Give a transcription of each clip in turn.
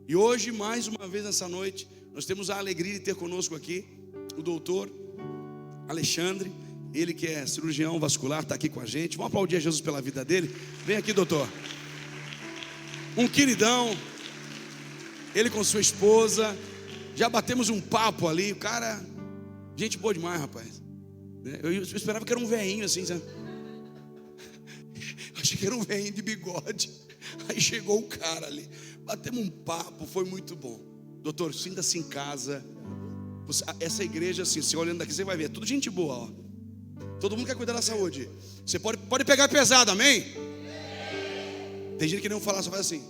E hoje, mais uma vez nessa noite, nós temos a alegria de ter conosco aqui o doutor Alexandre. Ele que é cirurgião vascular, está aqui com a gente. Vamos aplaudir a Jesus pela vida dele. Vem aqui, doutor. Um queridão. Ele com sua esposa. Já batemos um papo ali. O cara, gente boa demais, rapaz. Eu esperava que era um velhinho assim, sabe? Achei que era um velhinho de bigode. Aí chegou o cara ali. Batemos um papo, foi muito bom. Doutor, sinta-se em casa. Essa igreja, assim, você olhando daqui, você vai ver, é tudo gente boa, ó. Todo mundo quer cuidar da saúde. Você pode pegar pesado, amém? Tem gente que não fala, só faz assim.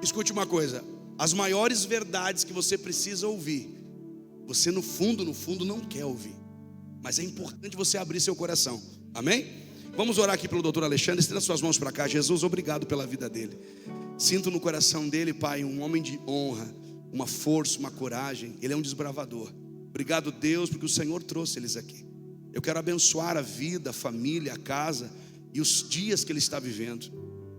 Escute uma coisa. As maiores verdades que você precisa ouvir, você no fundo não quer ouvir. Mas é importante você abrir seu coração, amém? Vamos orar aqui pelo doutor Alexandre. Estenda suas mãos para cá. Jesus, obrigado pela vida dele. Sinto no coração dele, Pai, um homem de honra, uma força, uma coragem. Ele é um desbravador. Obrigado, Deus, porque o Senhor trouxe eles aqui. Eu quero abençoar a vida, a família, a casa e os dias que ele está vivendo.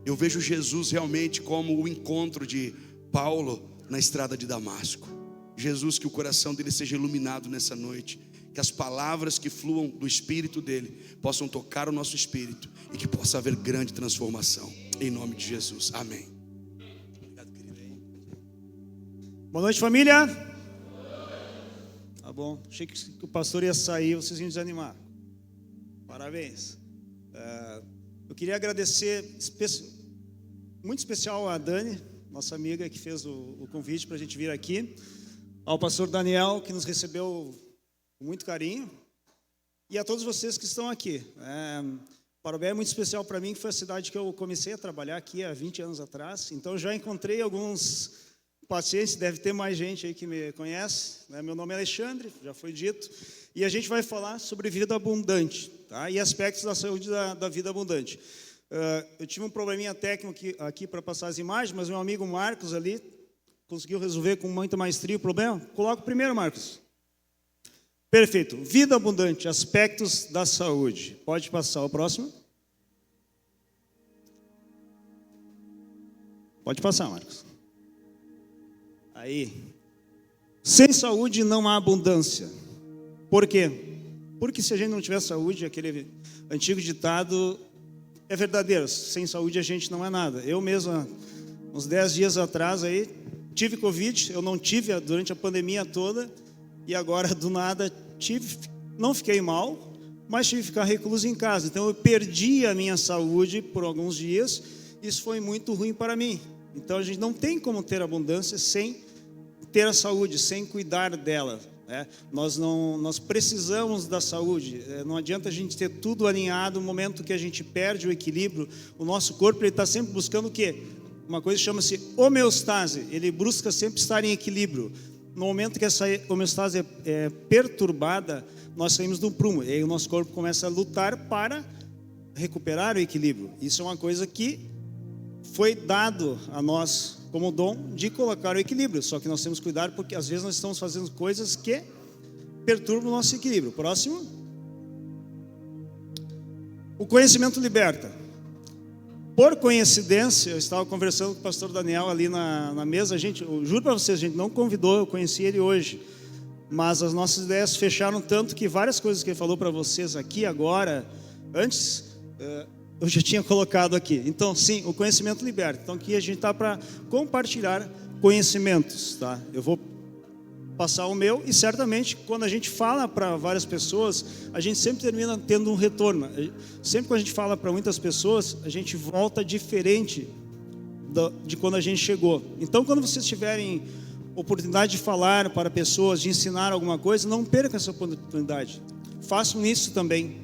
Eu vejo Jesus realmente como o encontro de Paulo na estrada de Damasco. Jesus, que o coração dele seja iluminado nessa noite, que as palavras que fluam do espírito dele possam tocar o nosso espírito e que possa haver grande transformação, em nome de Jesus, amém. Obrigado, querido. Boa noite, família. Tá bom, achei que o pastor ia sair, vocês iam desanimar. Parabéns. Eu queria agradecer muito especial a Dani, nossa amiga que fez o convite para a gente vir aqui, ao pastor Daniel, que nos recebeu com muito carinho, e a todos vocês que estão aqui. Parobé é muito especial para mim, que foi a cidade que eu comecei a trabalhar aqui há 20 anos atrás. Então já encontrei alguns pacientes, deve ter mais gente aí que me conhece, né? Meu nome é Alexandre, já foi dito, e a gente vai falar sobre vida abundante, tá? E aspectos da saúde da vida abundante. Eu tive um probleminha técnico aqui para passar as imagens, mas meu amigo Marcos ali conseguiu resolver com muita maestria o problema. Coloca o primeiro, Marcos. Perfeito. Vida abundante, aspectos da saúde. Pode passar o próximo. Pode passar, Marcos. Aí. Sem saúde não há abundância. Por quê? Porque se a gente não tiver saúde, aquele antigo ditado é verdadeiro. Sem saúde a gente não é nada. Eu mesmo, uns 10 dias atrás, aí, tive Covid. Eu não tive durante a pandemia toda. E agora, do nada, não fiquei mal, mas tive que ficar recluso em casa. Então, eu perdi a minha saúde por alguns dias. Isso foi muito ruim para mim. Então, a gente não tem como ter abundância sem ter a saúde, sem cuidar dela, né? Nós precisamos da saúde. Não adianta a gente ter tudo alinhado. No momento que a gente perde o equilíbrio, o nosso corpo está sempre buscando o quê? Uma coisa que chama-se homeostase. Ele busca sempre estar em equilíbrio. No momento que essa homeostase é perturbada, nós saímos do prumo. E aí o nosso corpo começa a lutar para recuperar o equilíbrio. Isso é uma coisa que foi dado a nós como dom de colocar o equilíbrio. Só que nós temos que cuidar porque às vezes nós estamos fazendo coisas que perturbam o nosso equilíbrio. Próximo. O conhecimento liberta. Por coincidência, eu estava conversando com o pastor Daniel ali na mesa. Eu juro para vocês, a gente não convidou, eu conheci ele hoje. Mas as nossas ideias fecharam tanto que várias coisas que ele falou para vocês aqui agora, antes, eu já tinha colocado aqui. Então, sim, o conhecimento liberta. Então, aqui a gente está para compartilhar conhecimentos, tá? Eu vou passar o meu e certamente quando a gente fala para várias pessoas, a gente sempre termina tendo um retorno. Sempre que a gente fala para muitas pessoas, a gente volta diferente de quando a gente chegou. Então, quando vocês tiverem oportunidade de falar para pessoas, de ensinar alguma coisa, não percam essa oportunidade. Façam isso também,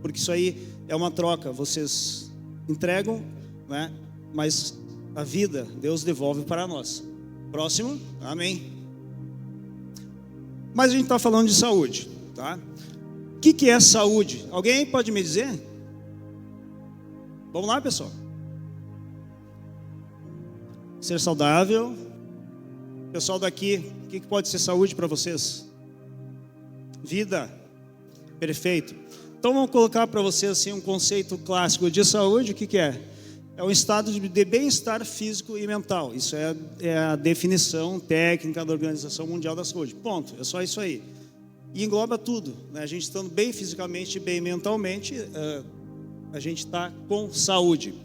porque isso aí é uma troca. Vocês entregam, né? Mas a vida, Deus devolve para nós. Próximo, amém. Mas a gente está falando de saúde, tá? O que é saúde? Alguém pode me dizer? Vamos lá, pessoal. Ser saudável. Pessoal daqui, o que pode ser saúde para vocês? Vida. Perfeito. Então vamos colocar para vocês assim um conceito clássico de saúde. O que é? é um estado de bem-estar físico e mental. Isso é a definição técnica da Organização Mundial da Saúde. Ponto. É só isso aí. E engloba tudo, né? A gente estando bem fisicamente e bem mentalmente, a gente está com saúde.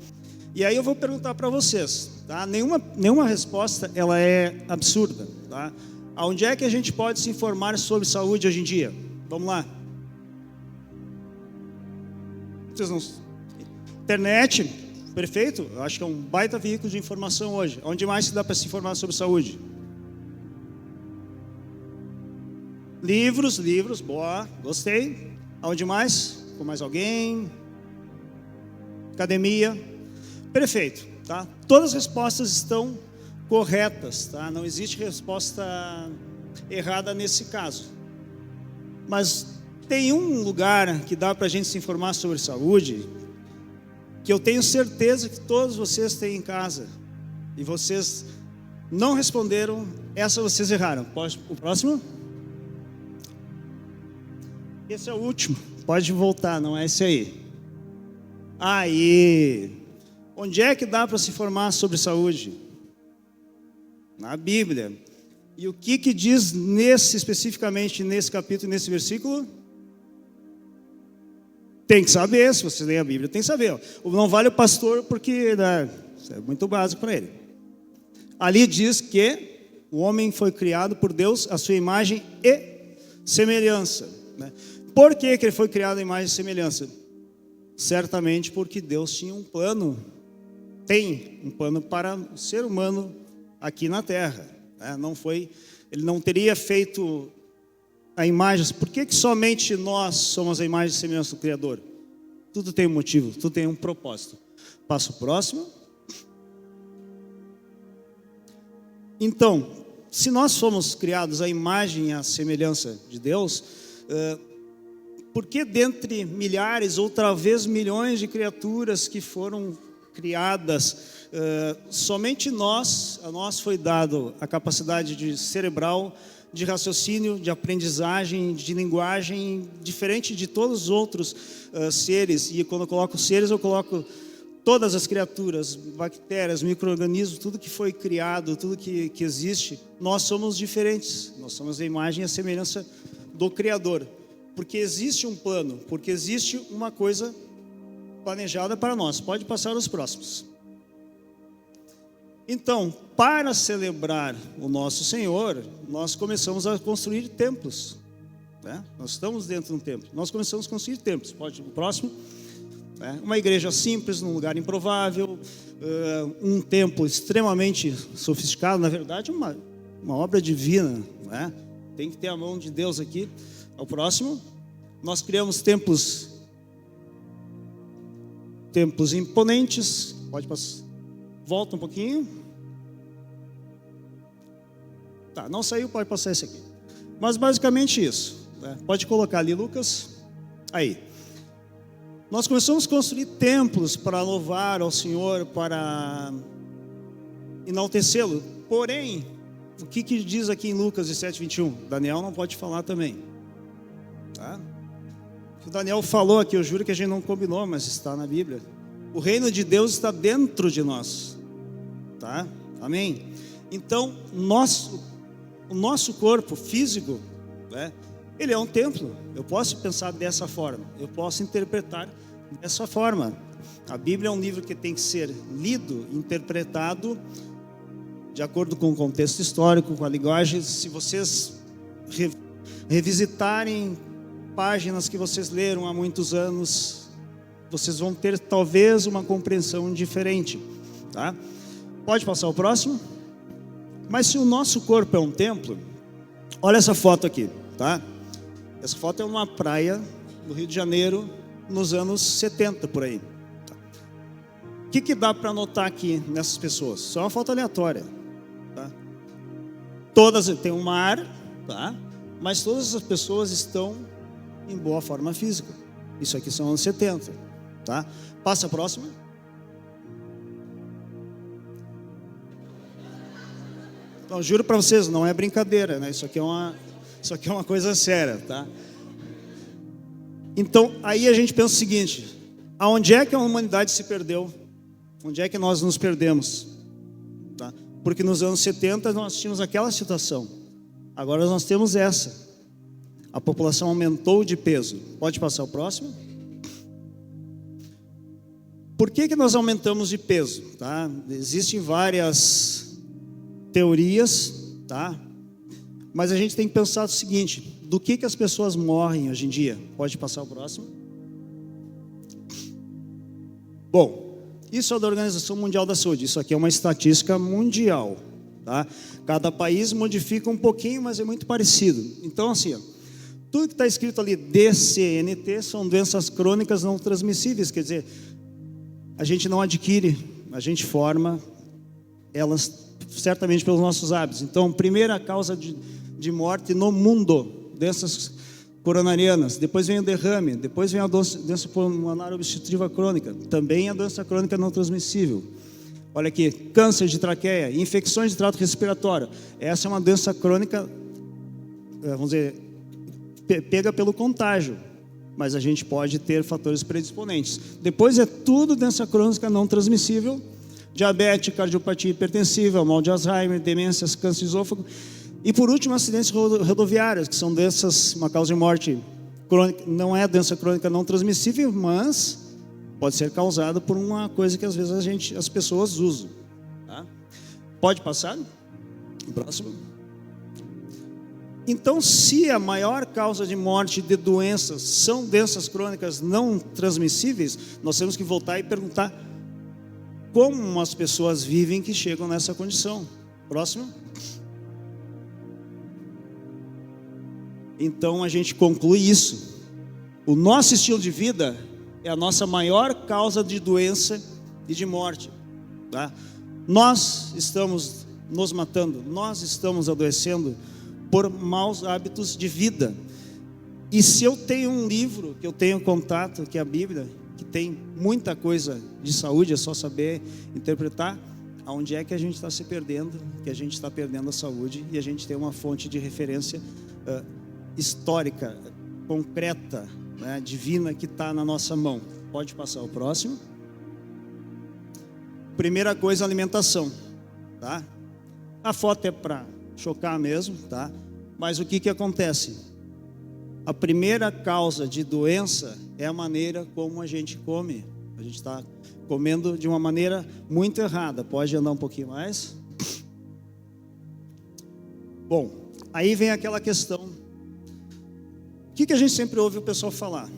E aí eu vou perguntar para vocês, tá? Nenhuma resposta ela é absurda, tá? Aonde é que a gente pode se informar sobre saúde hoje em dia? Vamos lá. Vocês não... Internet, perfeito? Eu acho que é um baita veículo de informação hoje. Onde mais se dá para se informar sobre saúde? Livros, boa, gostei. Aonde mais? Com mais alguém? Academia. Perfeito, tá? Todas as respostas estão corretas, tá? Não existe resposta errada nesse caso. Mas tem um lugar que dá para a gente se informar sobre saúde, que eu tenho certeza que todos vocês têm em casa, e vocês não responderam, essa vocês erraram. O próximo? Esse é o último, pode voltar, não é esse aí. Aí, onde é que dá para se informar sobre saúde? Na Bíblia. E o que diz especificamente nesse capítulo, nesse versículo? Tem que saber, se você lê a Bíblia, tem que saber. Não vale o pastor porque isso é muito básico para ele. Ali diz que o homem foi criado por Deus à sua imagem e semelhança, né? Por que ele foi criado à imagem e semelhança? Certamente porque Deus tinha um plano, tem um plano para o ser humano aqui na terra, né? Ele não teria feito a imagem. Por que somente nós somos a imagem e semelhança do Criador? Tudo tem um motivo, tudo tem um propósito. Passo o próximo. Então, se nós fomos criados à imagem e à semelhança de Deus, por que dentre milhares ou talvez milhões de criaturas que foram criadas, somente a nós foi dado a capacidade cerebral, de raciocínio, de aprendizagem, de linguagem, diferente de todos os outros seres? E quando eu coloco seres, eu coloco todas as criaturas, bactérias, micro-organismos, tudo que foi criado, tudo que existe. Nós somos diferentes, nós somos a imagem e a semelhança do Criador. Porque existe um plano, porque existe uma coisa planejada para nós. Pode passar os próximos. Então, para celebrar o nosso Senhor, nós começamos a construir templos, né? Nós estamos dentro de um templo. Nós começamos a construir templos. Pode o próximo. Uma igreja simples, num lugar improvável, um templo extremamente sofisticado. Na verdade, uma obra divina, né? Tem que ter a mão de Deus aqui. Ao próximo, nós criamos templos imponentes. Pode passar. Volta um pouquinho. Tá, não saiu, pode passar esse aqui. Mas basicamente isso, né? Pode colocar ali, Lucas. Aí. Nós começamos a construir templos para louvar ao Senhor, para enaltecê-lo. Porém, o que diz aqui em Lucas 17:21? Daniel não pode falar também. Tá? O Daniel falou aqui, eu juro que a gente não combinou, mas está na Bíblia. O reino de Deus está dentro de nós. Tá? Amém? Então, o nosso corpo físico, né, ele é um templo. Eu posso pensar dessa forma, eu posso interpretar dessa forma. A Bíblia é um livro que tem que ser lido, interpretado de acordo com o contexto histórico, com a linguagem. Se vocês revisitarem páginas que vocês leram há muitos anos, vocês vão ter talvez uma compreensão diferente, tá? Pode passar o próximo? Mas se o nosso corpo é um templo, olha essa foto aqui, tá? Essa foto é uma praia no Rio de Janeiro, nos anos 70, por aí. O que dá para notar aqui nessas pessoas? Só uma foto aleatória, tá? Todas têm um mar, tá? Mas todas as pessoas estão em boa forma física. Isso aqui são anos 70, tá? Passa a próxima. Então, juro para vocês, não é brincadeira, né? Isso aqui é uma coisa séria, tá? Então, aí a gente pensa o seguinte: aonde é que a humanidade se perdeu? Onde é que nós nos perdemos? Tá? Porque nos anos 70 nós tínhamos aquela situação. Agora nós temos essa. A população aumentou de peso. Pode passar o próximo? Por que nós aumentamos de peso? Tá? Existem várias teorias, tá? Mas a gente tem que pensar o seguinte: do que as pessoas morrem hoje em dia? Pode passar o próximo? Bom, isso é da Organização Mundial da Saúde. Isso aqui é uma estatística mundial, tá? Cada país modifica um pouquinho, mas é muito parecido. Então, assim, ó, tudo que está escrito ali DCNT são doenças crônicas não transmissíveis, quer dizer, a gente não adquire, a gente forma elas certamente pelos nossos hábitos. Então, primeira causa de morte no mundo, doenças coronarianas, depois vem o derrame, depois vem a doença pulmonar obstrutiva crônica, também a doença crônica não transmissível. Olha aqui, câncer de traqueia, infecções de trato respiratório. Essa é uma doença crônica, vamos dizer, pega pelo contágio, mas a gente pode ter fatores predisponentes. Depois é tudo doença crônica não transmissível: diabetes, cardiopatia hipertensiva, mal de Alzheimer, demências, câncer de esôfago. E por último, acidentes rodoviários, que são doenças, uma causa de morte crônica, não é doença crônica não transmissível, mas pode ser causada por uma coisa que às vezes as pessoas usam. Tá? Pode passar? Próximo. Então, se a maior causa de morte de doenças são doenças crônicas não transmissíveis, nós temos que voltar e perguntar como as pessoas vivem que chegam nessa condição. Próximo. Então a gente conclui isso: o nosso estilo de vida é a nossa maior causa de doença e de morte, tá? Nós estamos nos matando, nós estamos adoecendo por maus hábitos de vida. E se eu tenho um livro que eu tenho contato, que é a Bíblia, que tem muita coisa de saúde, é só saber interpretar, aonde é que a gente está se perdendo, que a gente está perdendo a saúde, e a gente tem uma fonte de referência histórica, concreta, né, divina, que está na nossa mão. Pode passar o próximo. Primeira coisa, alimentação, tá? A foto é para chocar mesmo, tá? Mas o que acontece? A primeira causa de doença é a maneira como a gente come. A gente está comendo de uma maneira muito errada. Pode andar um pouquinho mais? Bom, aí vem aquela questão. O que a gente sempre ouve o pessoal falar?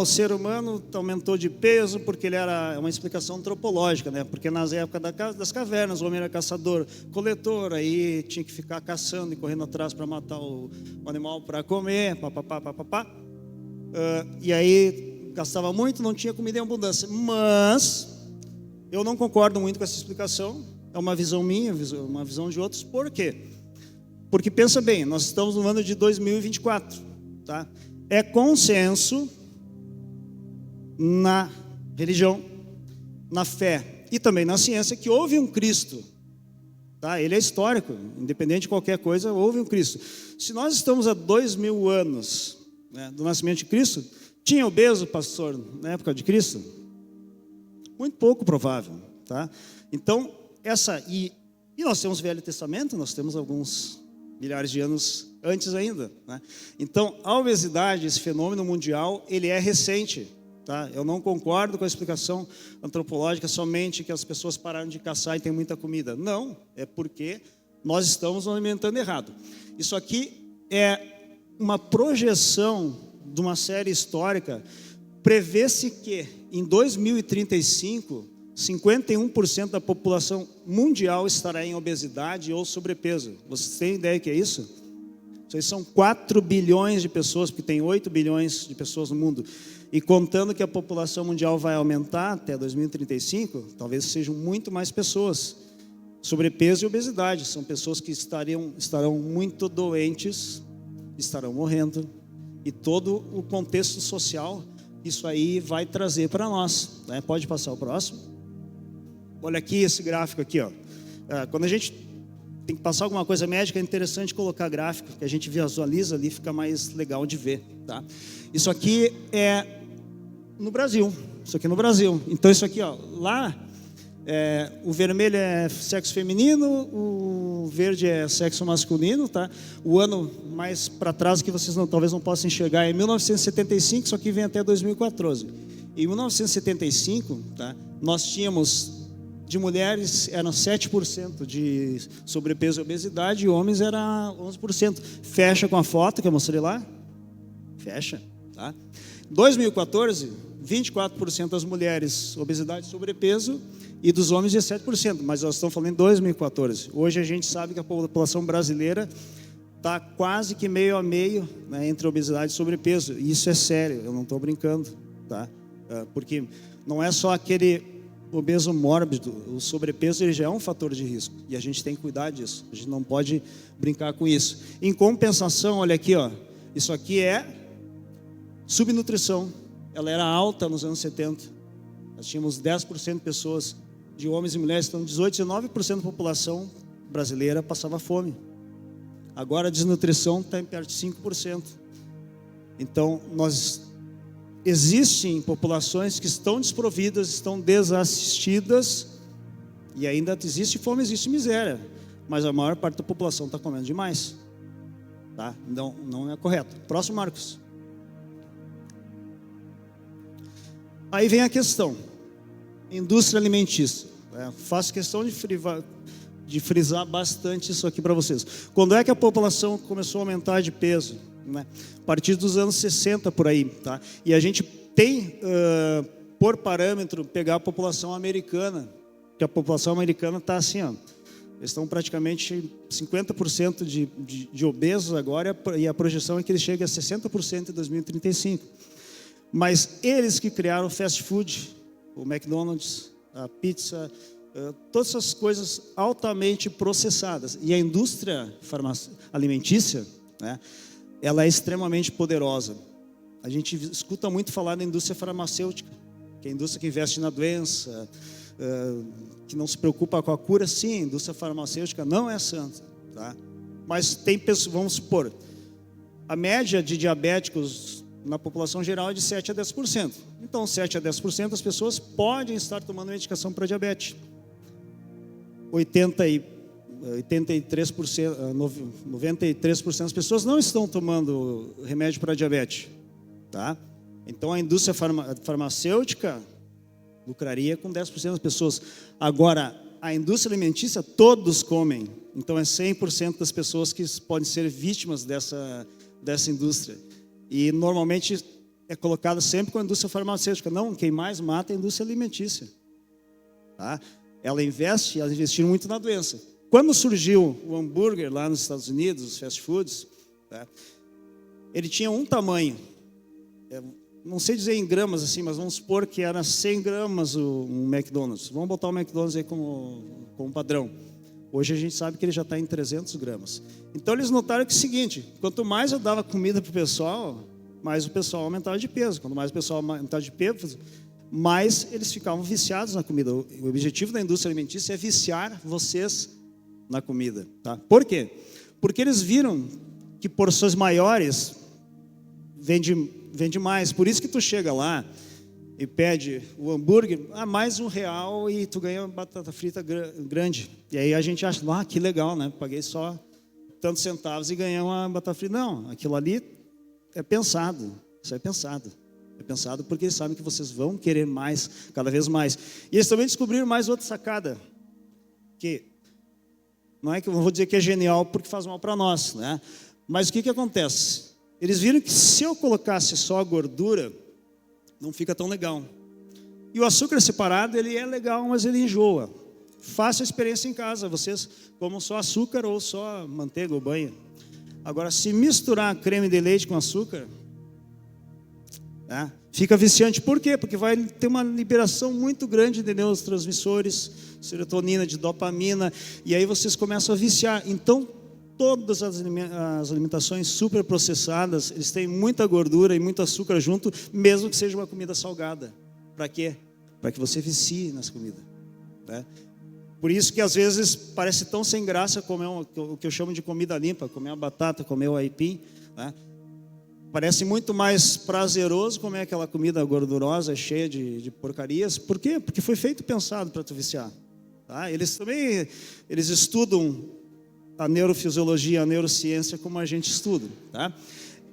O ser humano aumentou de peso porque ele era uma explicação antropológica, né? Porque nas épocas das cavernas, o homem era caçador, coletor, aí tinha que ficar caçando e correndo atrás para matar o animal para comer, papapá. E aí gastava muito, não tinha comida em abundância. Mas eu não concordo muito com essa explicação. É uma visão minha, uma visão de outros. Por quê? Porque pensa bem, nós estamos no ano de 2024, tá? É consenso na religião, na fé e também na ciência que houve um Cristo, tá? Ele é histórico, independente de qualquer coisa, houve um Cristo. Se nós estamos há 2000 anos, né, do nascimento de Cristo, tinha obeso, pastor, na época de Cristo? Muito pouco provável, tá? Então, e nós temos o Velho Testamento, nós temos alguns milhares de anos antes ainda, né? Então, a obesidade, esse fenômeno mundial, ele é recente, tá? Eu não concordo com a explicação antropológica somente que as pessoas pararam de caçar e tem muita comida. Não, é porque nós estamos nos alimentando errado. Isso aqui é uma projeção de uma série histórica. Prevê-se que em 2035, 51% da população mundial estará em obesidade ou sobrepeso. Vocês têm ideia do que é isso? Vocês são 4 bilhões de pessoas, porque tem 8 bilhões de pessoas no mundo. E contando que a população mundial vai aumentar até 2035, talvez sejam muito mais pessoas. Sobrepeso e obesidade são pessoas que estarão muito doentes, estarão morrendo. E todo o contexto social, isso aí vai trazer para nós, né? Pode passar o próximo. Olha aqui esse gráfico aqui, ó. Quando a gente tem que passar alguma coisa médica, é interessante colocar gráfico, que a gente visualiza ali, fica mais legal de ver, tá? Isso aqui é no Brasil, isso aqui é no Brasil. Então isso aqui, ó, lá O vermelho é sexo feminino, o verde é sexo masculino, tá? O ano mais para trás que vocês talvez não possam enxergar é 1975, só que vem até 2014. Em 1975, tá? Nós tínhamos de mulheres eram 7% de sobrepeso e obesidade, e homens era 11%. Fecha com a foto que eu mostrei lá? Fecha, tá? 2014, 24% das mulheres obesidade e sobrepeso, e dos homens 17%, mas nós estamos falando em 2014. Hoje a gente sabe que a população brasileira está quase que meio a meio, né, entre obesidade e sobrepeso, e isso é sério, eu não estou brincando, tá? Porque não é só aquele obeso mórbido, o sobrepeso ele já é um fator de risco, e a gente tem que cuidar disso, a gente não pode brincar com isso. Em compensação, olha aqui, ó, isso aqui é subnutrição, ela era alta nos anos 70, nós tínhamos 10% de pessoas, de homens e mulheres, então 18, 19% da população brasileira passava fome. Agora a desnutrição está em perto de 5%. Então, existem populações que estão desprovidas, estão desassistidas, e ainda existe fome, existe miséria, mas a maior parte da população está comendo demais, tá? Não é correto. Próximo, Marcos. Aí vem a questão, indústria alimentícia. Faço questão de frisar bastante isso aqui para vocês. Quando é que a população começou a aumentar de peso? Né? A partir dos anos 60 por aí, tá? E a gente tem, por parâmetro, pegar a população americana, que a população americana está assim, ó, eles estão praticamente 50% de obesos agora, e a projeção é que eles cheguem a 60% em 2035. Mas eles que criaram o fast food, o McDonald's, a pizza, todas essas coisas altamente processadas. E a indústria alimentícia, né, ela é extremamente poderosa. A gente escuta muito falar da indústria farmacêutica, que é a indústria que investe na doença, que não se preocupa com a cura. Sim, a indústria farmacêutica não é santa, tá? Mas tem pessoas, vamos supor, a média de diabéticos na população geral é de 7 a 10%. Então, 7 a 10% das pessoas podem estar tomando medicação para diabetes. 93% das pessoas não estão tomando remédio para diabetes, tá? Então, a indústria farmacêutica lucraria com 10% das pessoas. Agora, a indústria alimentícia, todos comem. Então, é 100% das pessoas que podem ser vítimas dessa indústria. E, normalmente, é colocada sempre com a indústria farmacêutica. Não, quem mais mata é a indústria alimentícia, tá? Elas investiram muito na doença. Quando surgiu o hambúrguer lá nos Estados Unidos, os fast foods, tá? Ele tinha um tamanho, não sei dizer em gramas assim, mas vamos supor que era 100 gramas um McDonald's. Vamos botar o McDonald's aí como padrão. Hoje a gente sabe que ele já está em 300 gramas. Então eles notaram que é o seguinte, quanto mais eu dava comida para o pessoal, mais o pessoal aumentava de peso. Quanto mais o pessoal aumentava de peso, mais eles ficavam viciados na comida. O objetivo da indústria alimentícia é viciar vocês na comida, tá? Por quê? Porque eles viram que porções maiores vende mais. Por isso que tu chega lá e pede o hambúrguer, mais R$1 e tu ganha uma batata frita grande. E aí a gente acha, que legal, né? Paguei só tantos centavos e ganhei uma batata frita. Não, aquilo ali é pensado. Isso é pensado. É pensado porque eles sabem que vocês vão querer mais, cada vez mais. E eles também descobriram mais outra sacada, que não é que eu não vou dizer que é genial porque faz mal para nós, né? Mas o que acontece? Eles viram que se eu colocasse só a gordura, não fica tão legal. E o açúcar separado, ele é legal, mas ele enjoa. Faça a experiência em casa, vocês comam só açúcar ou só manteiga ou banha. Agora, se misturar creme de leite com açúcar, tá? Fica viciante. Por quê? Porque vai ter uma liberação muito grande de neurotransmissores, serotonina, de dopamina, e aí vocês começam a viciar. Então, todas as alimentações superprocessadas, eles têm muita gordura e muito açúcar junto, mesmo que seja uma comida salgada. Para quê? Para que você vicie nessa comida, né? Por isso que às vezes parece tão sem graça comer o que eu chamo de comida limpa, comer uma batata, comer o aipim, né? Parece muito mais prazeroso comer aquela comida gordurosa, cheia de porcarias. Por quê? Porque foi feito e pensado para tu viciar. Tá? Eles estudam a neurofisiologia, a neurociência como a gente estuda. Tá?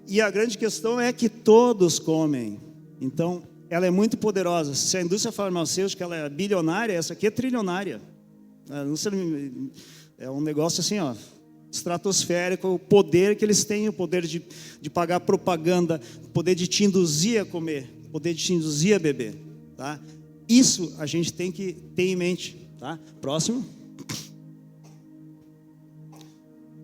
E a grande questão é que todos comem. Então, ela é muito poderosa. Se a indústria farmacêutica ela é bilionária, essa aqui é trilionária. É um negócio assim, ó, estratosférico, o poder que eles têm, o poder de pagar propaganda, o poder de te induzir a comer, o poder de te induzir a beber. Tá? Isso a gente tem que ter em mente. Tá? Próximo.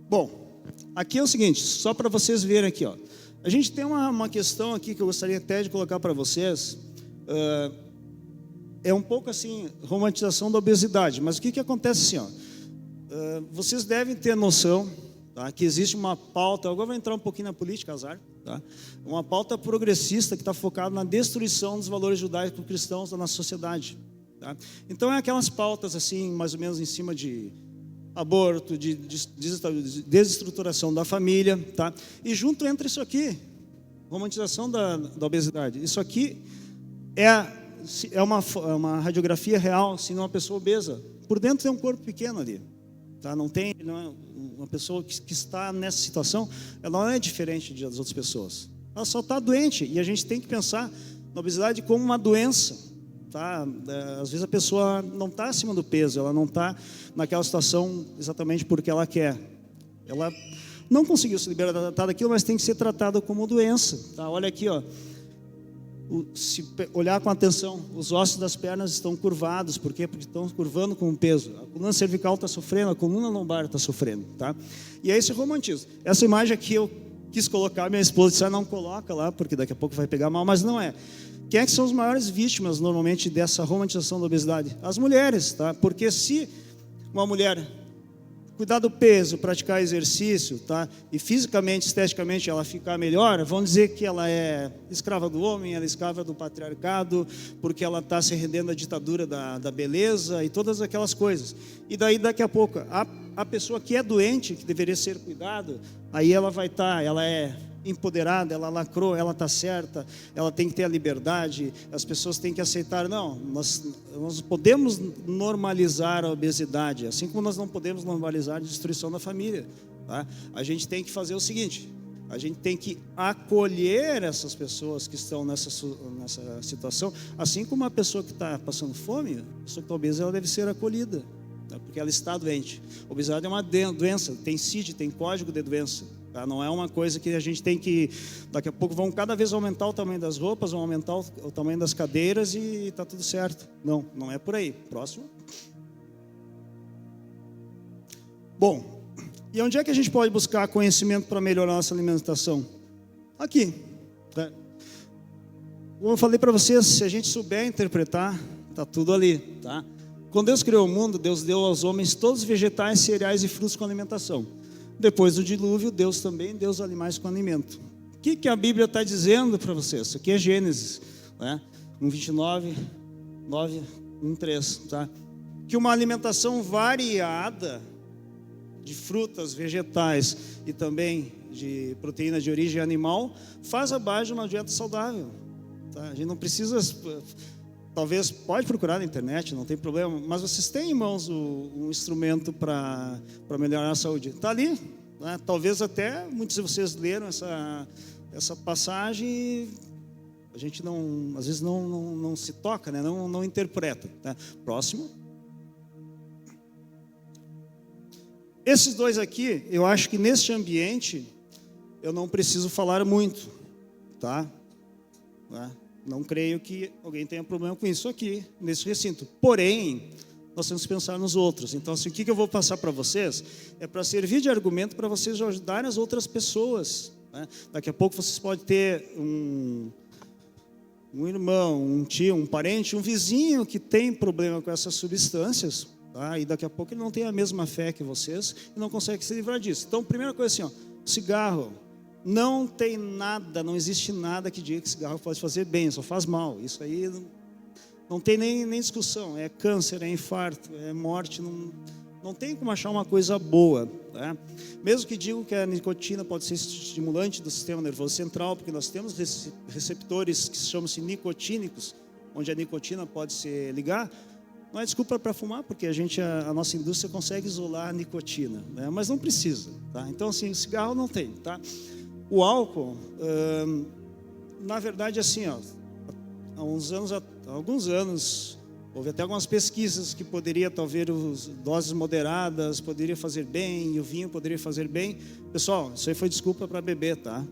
Bom, aqui é o seguinte, só para vocês verem aqui, ó. A gente tem uma questão aqui que eu gostaria até de colocar para vocês. É um pouco assim, romantização da obesidade. Mas o que acontece assim, ó? Vocês devem ter noção, tá, que existe uma pauta, agora vou entrar um pouquinho na política, azar, tá? Uma pauta progressista que está focada na destruição dos valores judaico-cristãos da nossa sociedade. Tá? Então, é aquelas pautas assim, mais ou menos em cima de aborto, de desestruturação da família, tá? E junto entra isso aqui, romantização da obesidade. Isso aqui é uma radiografia real, se não uma pessoa obesa. Por dentro tem um corpo pequeno ali, tá? Não é uma pessoa que está nessa situação, ela não é diferente das outras pessoas. Ela só está doente e a gente tem que pensar na obesidade como uma doença. Tá? Às vezes a pessoa não está acima do peso, ela não está naquela situação exatamente porque ela quer. Ela não conseguiu se libertar daquilo, mas tem que ser tratada como doença. Tá? Olha aqui, ó. Se olhar com atenção, os ossos das pernas estão curvados. Por quê? Porque estão curvando com o peso. A coluna cervical está sofrendo, a coluna lombar está sofrendo. Tá? E aí se romantiza. Essa imagem aqui eu quis colocar, minha esposa disse, não coloca lá, porque daqui a pouco vai pegar mal, mas não é. Quem é que são as maiores vítimas, normalmente, dessa romantização da obesidade? As mulheres, tá? Porque se uma mulher cuidar do peso, praticar exercício, tá? E fisicamente, esteticamente, ela ficar melhor, vão dizer que ela é escrava do homem, ela é escrava do patriarcado, porque ela está se rendendo à ditadura da beleza e todas aquelas coisas. E daí, daqui a pouco, a pessoa que é doente, que deveria ser cuidado, aí ela vai estar, ela é empoderada, ela lacrou, ela está certa, ela tem que ter a liberdade, as pessoas têm que aceitar. Não, nós podemos normalizar a obesidade, assim como nós não podemos normalizar a destruição da família. Tá? A gente tem que fazer o seguinte, a gente tem que acolher essas pessoas que estão nessa situação, assim como a pessoa que está passando fome, a pessoa que está obesa, ela deve ser acolhida, tá? Porque ela está doente. A obesidade é uma doença, tem CID, tem código de doença. Tá? Não é uma coisa que a gente tem que... Daqui a pouco vão cada vez aumentar o tamanho das roupas, vão aumentar o tamanho das cadeiras e está tudo certo. Não, não é por aí. Próximo. Bom, e onde é que a gente pode buscar conhecimento para melhorar a nossa alimentação? Aqui. Tá? Como eu falei para vocês, se a gente souber interpretar, está tudo ali. Tá? Quando Deus criou o mundo, Deus deu aos homens todos os vegetais, cereais e frutos com alimentação. Depois do dilúvio, Deus também deu os animais com alimento. O que a Bíblia está dizendo para vocês? Isso aqui é Gênesis, né? 1:29, 9, 1:3, tá? Que uma alimentação variada de frutas, vegetais e também de proteína de origem animal faz a base de uma dieta saudável. Tá? A gente não precisa... Talvez pode procurar na internet, não tem problema, mas vocês têm em mãos um instrumento para melhorar a saúde. Está ali, né? Talvez até muitos de vocês leram essa passagem e a gente não, às vezes não se toca, né? não interpreta. Tá? Próximo. Esses dois aqui, eu acho que neste ambiente eu não preciso falar muito, tá? Não creio que alguém tenha problema com isso aqui, nesse recinto. Porém, nós temos que pensar nos outros. Então, assim, o que eu vou passar para vocês é para servir de argumento para vocês ajudarem as outras pessoas. Né? Daqui a pouco vocês podem ter um irmão, um tio, um parente, um vizinho que tem problema com essas substâncias. Tá? E daqui a pouco ele não tem a mesma fé que vocês e não consegue se livrar disso. Então, primeira coisa assim, ó, cigarro. Não tem nada, não existe nada que diga que cigarro pode fazer bem, só faz mal. Isso aí não tem nem discussão. É câncer, é infarto, é morte. Não tem como achar uma coisa boa, tá? Mesmo que digam que a nicotina pode ser estimulante do sistema nervoso central, porque nós temos receptores que chamam-se nicotínicos, onde a nicotina pode se ligar, não é desculpa para fumar, porque a nossa indústria consegue isolar a nicotina, né? Mas não precisa, tá? Então, assim, cigarro não tem, tá? O álcool, na verdade, assim, ó, há alguns anos, houve até algumas pesquisas que poderia, talvez, doses moderadas poderia fazer bem, e o vinho poderia fazer bem. Pessoal, isso aí foi desculpa para beber, tá?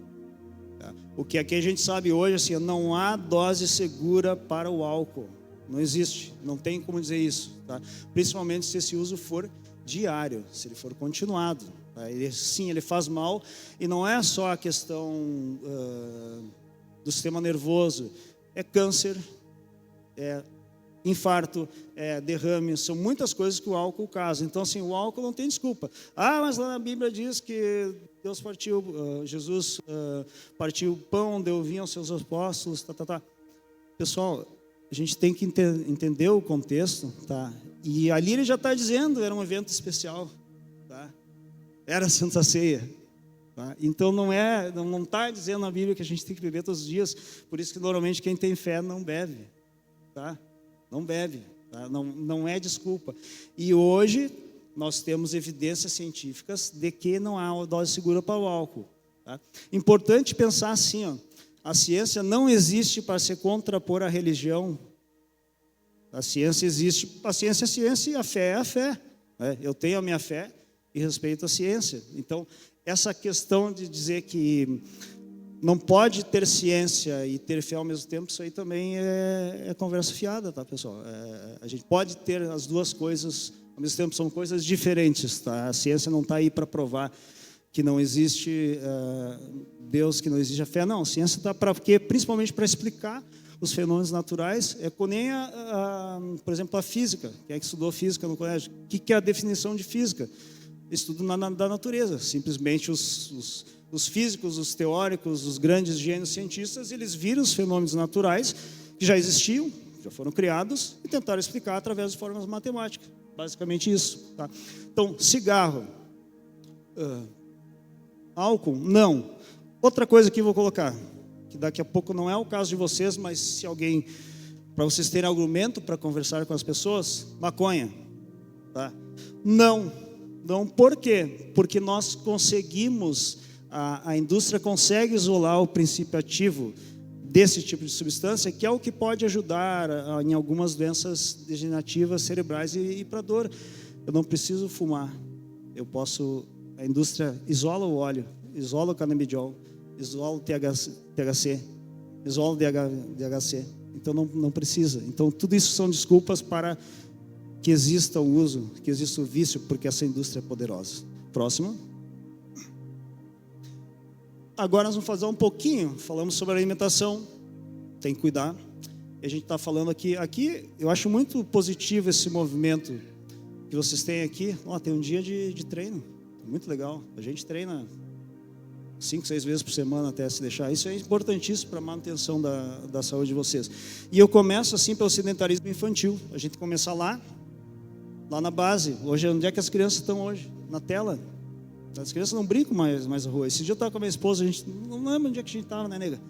O que aqui a gente sabe hoje, assim, não há dose segura para o álcool. Não existe, não tem como dizer isso, tá? Principalmente se esse uso for diário, se ele for continuado. Tá? Sim, ele faz mal, e não é só a questão do sistema nervoso, é câncer, é infarto, derrame, são muitas coisas que o álcool causa. Então, assim, o álcool não tem desculpa. Ah, mas lá na Bíblia diz que Deus partiu, Jesus partiu o pão, deu vinho aos seus apóstolos, tá. Pessoal, a gente tem que entender o contexto, tá? E ali ele já está dizendo, era um evento especial, tá? Era a Santa Ceia. Tá? Então não está dizendo na Bíblia que a gente tem que beber todos os dias, por isso que normalmente quem tem fé não bebe, tá? Não bebe, tá? Não é desculpa. E hoje nós temos evidências científicas de que não há dose segura para o álcool. Tá? Importante pensar assim, ó, a ciência não existe para se contrapor à religião. A ciência existe, a ciência é a ciência e a fé é a fé. Né? Eu tenho a minha fé e respeito a ciência. Então, essa questão de dizer que não pode ter ciência e ter fé ao mesmo tempo, isso aí também é conversa fiada, tá, pessoal? A gente pode ter as duas coisas ao mesmo tempo, são coisas diferentes, tá? A ciência não está aí para provar que não existe Deus, que não existe a fé. Não, a ciência está para quê? Principalmente para explicar os fenômenos naturais. É como nem, por exemplo, a física. Quem é que estudou física no colégio? O que é a definição de física? Estudo da natureza. Simplesmente os físicos, os teóricos, os grandes gênios cientistas, eles viram os fenômenos naturais que já existiam, já foram criados, e tentaram explicar através de formas matemáticas. Basicamente isso. Tá? Então, cigarro, álcool, não. Outra coisa que eu vou colocar, que daqui a pouco não é o caso de vocês, mas se alguém, para vocês terem argumento para conversar com as pessoas, maconha. Tá? Não, por quê? Porque nós conseguimos, a indústria consegue isolar o princípio ativo desse tipo de substância, que é o que pode ajudar em algumas doenças degenerativas cerebrais e para dor. Eu não preciso fumar, a indústria isola o óleo, isola o canabidiol, isola o THC, isola o DHC, então não precisa. Então tudo isso são desculpas para que exista o uso, que exista o vício, porque essa indústria é poderosa. Próximo. Agora nós vamos fazer um pouquinho, falamos sobre alimentação, tem que cuidar. E a gente está falando aqui eu acho muito positivo esse movimento que vocês têm aqui. Tem um dia de treino, muito legal. A gente treina 5, 6 vezes por semana até se deixar. Isso é importantíssimo para a manutenção da saúde de vocês. E eu começo assim pelo sedentarismo infantil. A gente começa lá na base. Hoje, onde é que as crianças estão hoje? Na tela. As crianças não brincam mais na rua. Esse dia eu estava com a minha esposa, a gente não lembra onde é que a gente estava, né, nega?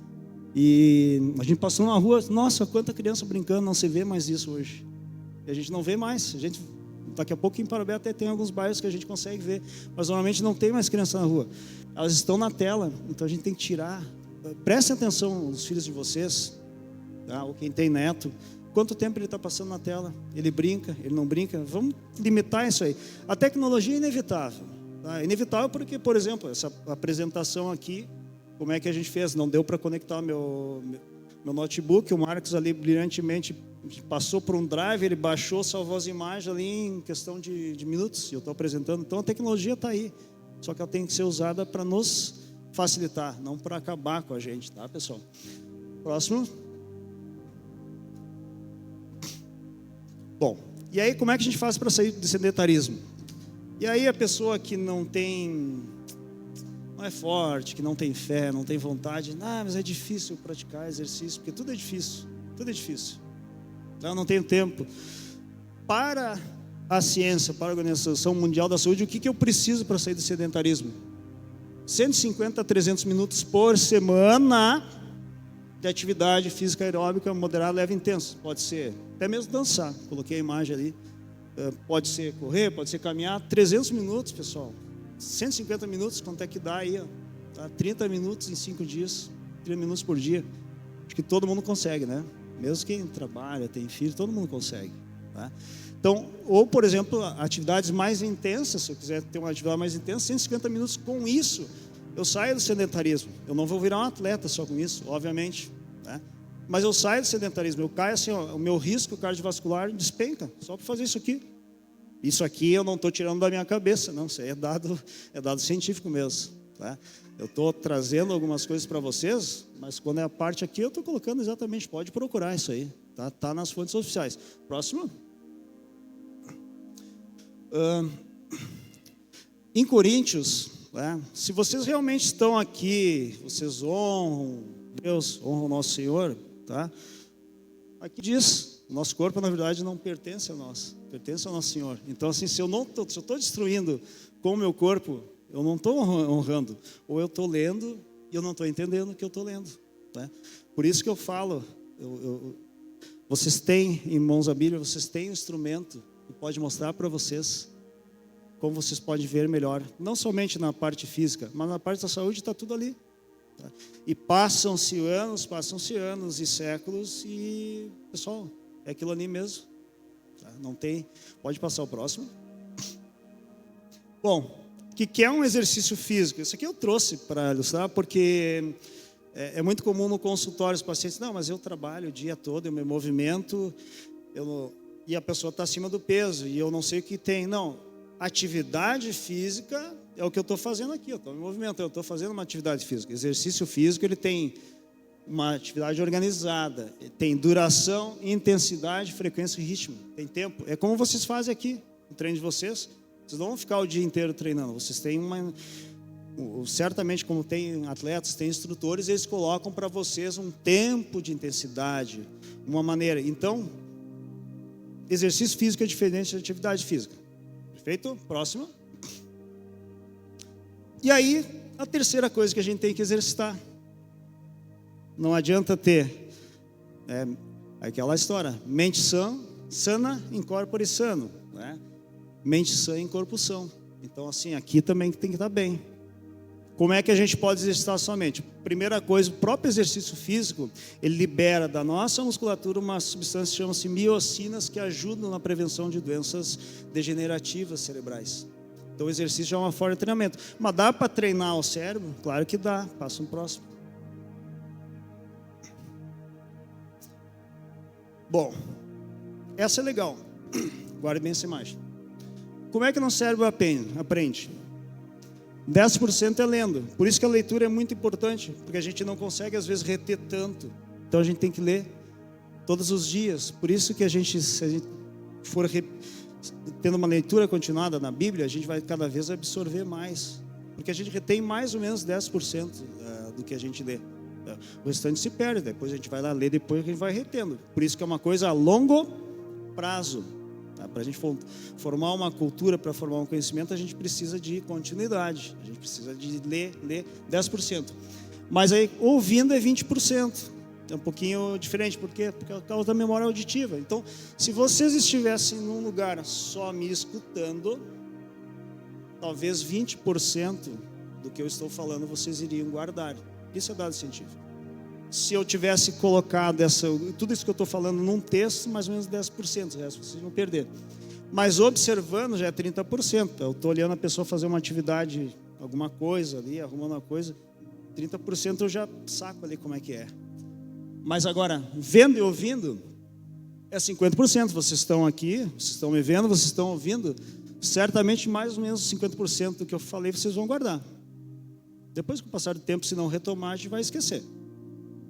E a gente passou na rua, nossa, quanta criança brincando, não se vê mais isso hoje. E a gente não vê mais. Daqui a pouco em Parobé até tem alguns bairros que a gente consegue ver, mas normalmente não tem mais criança na rua. Elas estão na tela, então a gente tem que tirar. Prestem atenção nos filhos de vocês, tá? Ou quem tem neto. Quanto tempo ele está passando na tela? Ele brinca, ele não brinca? Vamos limitar isso aí. A tecnologia é inevitável. Tá? Inevitável porque, por exemplo, essa apresentação aqui, como é que a gente fez? Não deu para conectar meu notebook. O Marcos ali brilhantemente passou por um drive, ele baixou, salvou as imagens ali em questão de minutos. Eu estou apresentando. Então a tecnologia está aí. Só que ela tem que ser usada para nos facilitar, não para acabar com a gente, tá, pessoal? Próximo. Bom, e aí como é que a gente faz para sair do sedentarismo? E aí a pessoa que não é forte, que não tem fé, não tem vontade, mas é difícil praticar exercício, porque tudo é difícil, eu não tenho tempo. Para a ciência, para a Organização Mundial da Saúde, o que eu preciso para sair do sedentarismo? 150 a 300 minutos por semana de atividade física aeróbica moderada, leve e intensa. Pode ser até mesmo dançar, coloquei a imagem ali. Pode ser correr, pode ser caminhar. 300 minutos, pessoal. 150 minutos, quanto é que dá aí? Tá? 30 minutos em 5 dias, 30 minutos por dia. Acho que todo mundo consegue, né? Mesmo quem trabalha, tem filho, todo mundo consegue. Tá? Então, ou, por exemplo, atividades mais intensas, se eu quiser ter uma atividade mais intensa, 150 minutos, com isso, eu saio do sedentarismo. Eu não vou virar um atleta só com isso, obviamente. Né? Mas eu saio do sedentarismo, eu caio assim, ó, o meu risco cardiovascular despenca, só por fazer isso aqui. Isso aqui eu não estou tirando da minha cabeça, não, isso aí é dado científico mesmo. Tá? Eu estou trazendo algumas coisas para vocês, mas quando é a parte aqui, eu estou colocando exatamente, pode procurar isso aí. Tá nas fontes oficiais. Próximo. Em Coríntios, né, se vocês realmente estão aqui, vocês honram Deus, honram o nosso Senhor, tá? Aqui diz, o nosso corpo na verdade não pertence a nós, pertence ao nosso Senhor. Então assim, se eu estou destruindo com o meu corpo, eu não estou honrando, ou eu estou lendo e eu não estou entendendo o que eu estou lendo, né? Por isso que eu falo, vocês têm em mãos a Bíblia, vocês têm um instrumento que pode mostrar para vocês como vocês podem ver melhor, não somente na parte física, mas na parte da saúde está tudo ali. Tá? E passam-se anos e séculos e, pessoal, é aquilo ali mesmo. Tá? Não tem, pode passar o próximo. Bom, o que é um exercício físico? Isso aqui eu trouxe para ilustrar, porque é muito comum no consultório os pacientes, não, mas eu trabalho o dia todo, eu me movimento, e a pessoa está acima do peso, e eu não sei o que tem. Não, atividade física é o que eu estou fazendo aqui, eu estou me movimentando, eu estou fazendo uma atividade física. Exercício físico, ele tem uma atividade organizada, tem duração, intensidade, frequência e ritmo, tem tempo. É como vocês fazem aqui, no treino de vocês. Vocês não vão ficar o dia inteiro treinando, vocês têm certamente, como tem atletas, tem instrutores, eles colocam para vocês um tempo de intensidade, uma maneira. Então, exercício físico é diferente de atividade física. Perfeito? Próximo. E aí, a terceira coisa que a gente tem que exercitar. Não adianta ter aquela história, mente sana em corpore sano, né? Mente sã em corpo são. Então, assim, aqui também tem que estar bem. Como é que a gente pode exercitar sua mente? Primeira coisa, o próprio exercício físico, ele libera da nossa musculatura uma substância que chama-se miocinas, que ajudam na prevenção de doenças degenerativas cerebrais. Então o exercício é uma forma de treinamento. Mas dá para treinar o cérebro? Claro que dá. Passa um próximo. Bom, essa é legal. Guarde bem essa imagem. Como é que nosso cérebro aprende? 10% é lendo. Por isso que a leitura é muito importante, porque a gente não consegue às vezes reter tanto. Então a gente tem que ler todos os dias. Por isso que se a gente for tendo uma leitura continuada na Bíblia, a gente vai cada vez absorver mais. Porque a gente retém mais ou menos 10% do que a gente lê. O restante se perde, depois a gente vai lá ler, depois a gente vai retendo. Por isso que é uma coisa a longo prazo. Para a gente formar uma cultura, para formar um conhecimento, a gente precisa de continuidade. A gente precisa de ler 10%. Mas aí, ouvindo é 20%. É um pouquinho diferente. Por quê? Porque é por causa da memória auditiva. Então, se vocês estivessem num lugar só me escutando, talvez 20% do que eu estou falando vocês iriam guardar. Isso é dado científico. Se eu tivesse colocado tudo isso que eu estou falando num texto, mais ou menos 10%, o resto vocês vão perder. Mas observando já é 30%. Eu estou olhando a pessoa fazer uma atividade, alguma coisa ali, arrumando uma coisa, 30% eu já saco ali como é que é. Mas agora, vendo e ouvindo, é 50%. Vocês estão aqui, vocês estão me vendo, vocês estão ouvindo, certamente mais ou menos 50% do que eu falei vocês vão guardar. Depois que passar do tempo, se não retomar, a gente vai esquecer.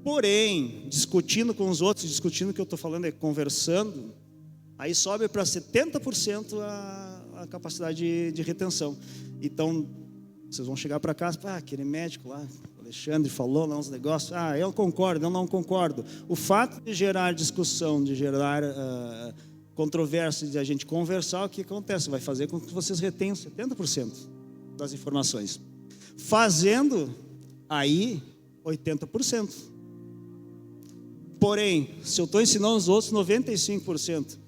Porém, discutindo com os outros, discutindo o que eu estou falando, conversando, aí sobe para 70% a capacidade de retenção. Então, vocês vão chegar para casa, aquele médico lá, o Alexandre falou lá uns negócios, eu concordo, eu não concordo. O fato de gerar discussão, de gerar controvérsia de a gente conversar, o que acontece? Vai fazer com que vocês retenham 70% das informações. Fazendo, aí, 80%. Porém, se eu estou ensinando os outros, 95%.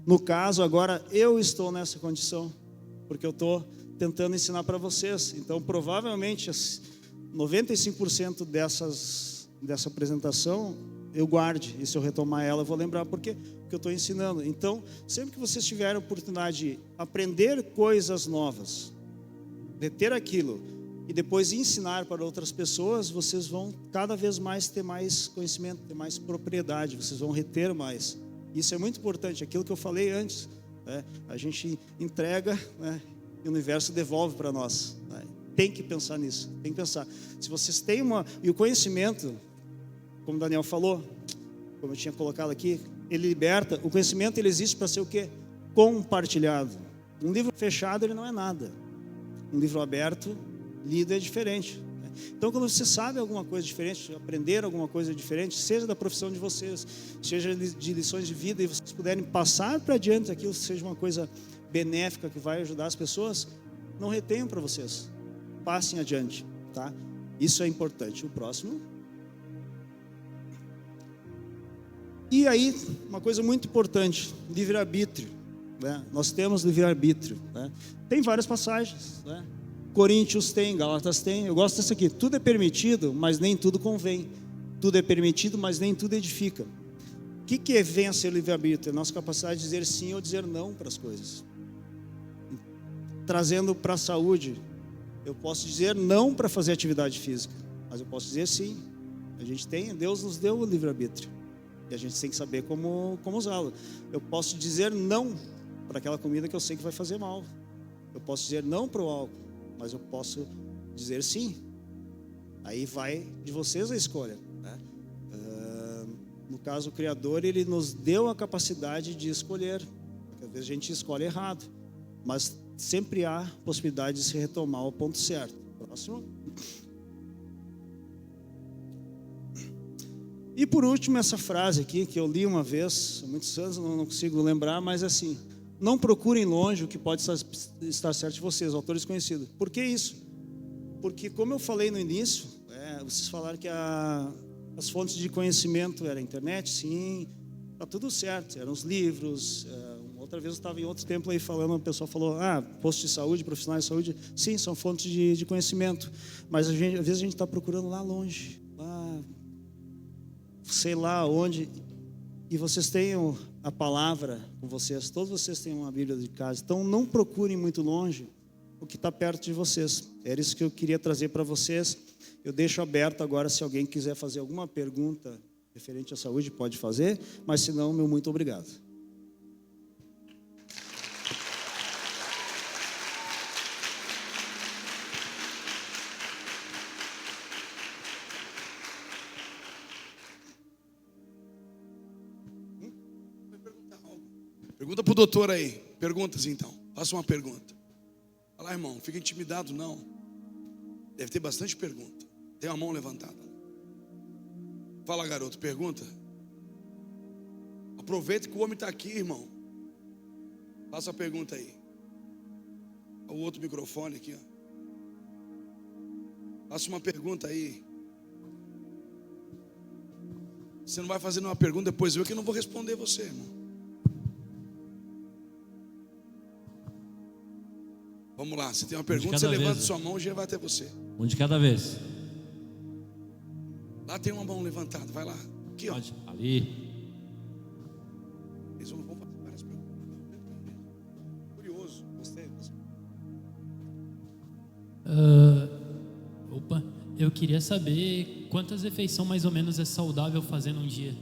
No caso, agora, eu estou nessa condição, porque eu estou tentando ensinar para vocês. Então, provavelmente, 95% dessa apresentação eu guarde, e se eu retomar ela, eu vou lembrar porque eu estou ensinando. Então, sempre que vocês tiverem a oportunidade de aprender coisas novas, reter aquilo e depois ensinar para outras pessoas, vocês vão cada vez mais ter mais conhecimento, ter mais propriedade, vocês vão reter mais. Isso é muito importante, aquilo que eu falei antes, né? A gente entrega, né? E o universo devolve para nós, né? Tem que pensar nisso, tem que pensar. Se vocês têm e o conhecimento, como o Daniel falou, como eu tinha colocado aqui, ele liberta. O conhecimento, ele existe para ser o quê? Compartilhado. Um livro fechado, ele não é nada. Um livro aberto, lido, é diferente. Então, quando você sabe alguma coisa diferente, aprender alguma coisa diferente, seja da profissão de vocês, seja de lições de vida, e vocês puderem passar para adiante aquilo, seja uma coisa benéfica que vai ajudar as pessoas, não retenham para vocês. Passem adiante, tá? Isso é importante. O próximo. E aí, uma coisa muito importante, livre-arbítrio, né? Nós temos livre-arbítrio, né? Tem várias passagens, né? Coríntios tem, Gálatas tem. Eu gosto dessa aqui. Tudo é permitido, mas nem tudo convém. Tudo é permitido, mas nem tudo edifica. O que vem a ser livre-arbítrio? É a nossa capacidade de dizer sim ou dizer não para as coisas. Trazendo para a saúde, eu posso dizer não para fazer atividade física, mas eu posso dizer sim. Deus nos deu o livre-arbítrio. E a gente tem que saber como usá-lo. Eu posso dizer não para aquela comida que eu sei que vai fazer mal. Eu posso dizer não para o álcool, mas eu posso dizer sim. Aí vai de vocês a escolha, né? No caso, o Criador, ele nos deu a capacidade de escolher. Às vezes a gente escolhe errado, mas sempre há possibilidade de se retomar ao ponto certo. Próximo. E por último, essa frase aqui, que eu li uma vez, há muitos anos, não consigo lembrar, mas assim: não procurem longe o que pode estar certo de vocês, autores conhecidos. Por que isso? Porque, como eu falei no início, vocês falaram que as fontes de conhecimento era a internet, sim, está tudo certo, eram os livros. Outra vez eu estava em outro templo aí falando, uma pessoa falou: posto de saúde, profissionais de saúde, sim, são fontes de conhecimento, mas às vezes a gente está procurando lá longe, lá, sei lá onde, e vocês têm a palavra com vocês, todos vocês têm uma Bíblia de casa, então não procurem muito longe o que está perto de vocês. Era isso que eu queria trazer para vocês. Eu deixo aberto agora, se alguém quiser fazer alguma pergunta referente à saúde, pode fazer, mas se não, meu muito obrigado. Pergunta para o doutor aí. Perguntas então. Faça uma pergunta. Fala, irmão, fica intimidado não. Deve ter bastante pergunta. Tem uma mão levantada. Fala, garoto, pergunta. Aproveita que o homem está aqui, irmão. Faça a pergunta aí. O outro microfone aqui, ó. Faça uma pergunta aí. Você não vai fazer uma pergunta depois eu que não vou responder você, irmão. Vamos lá, se tem uma pergunta, você levanta sua mão e já vai até você. Um de cada vez. Lá tem uma mão levantada, vai lá. Aqui, pode, ó. Ali. Eles vão fazer várias perguntas. Curioso, gostei. Eu queria saber quantas refeições mais ou menos é saudável fazer num dia.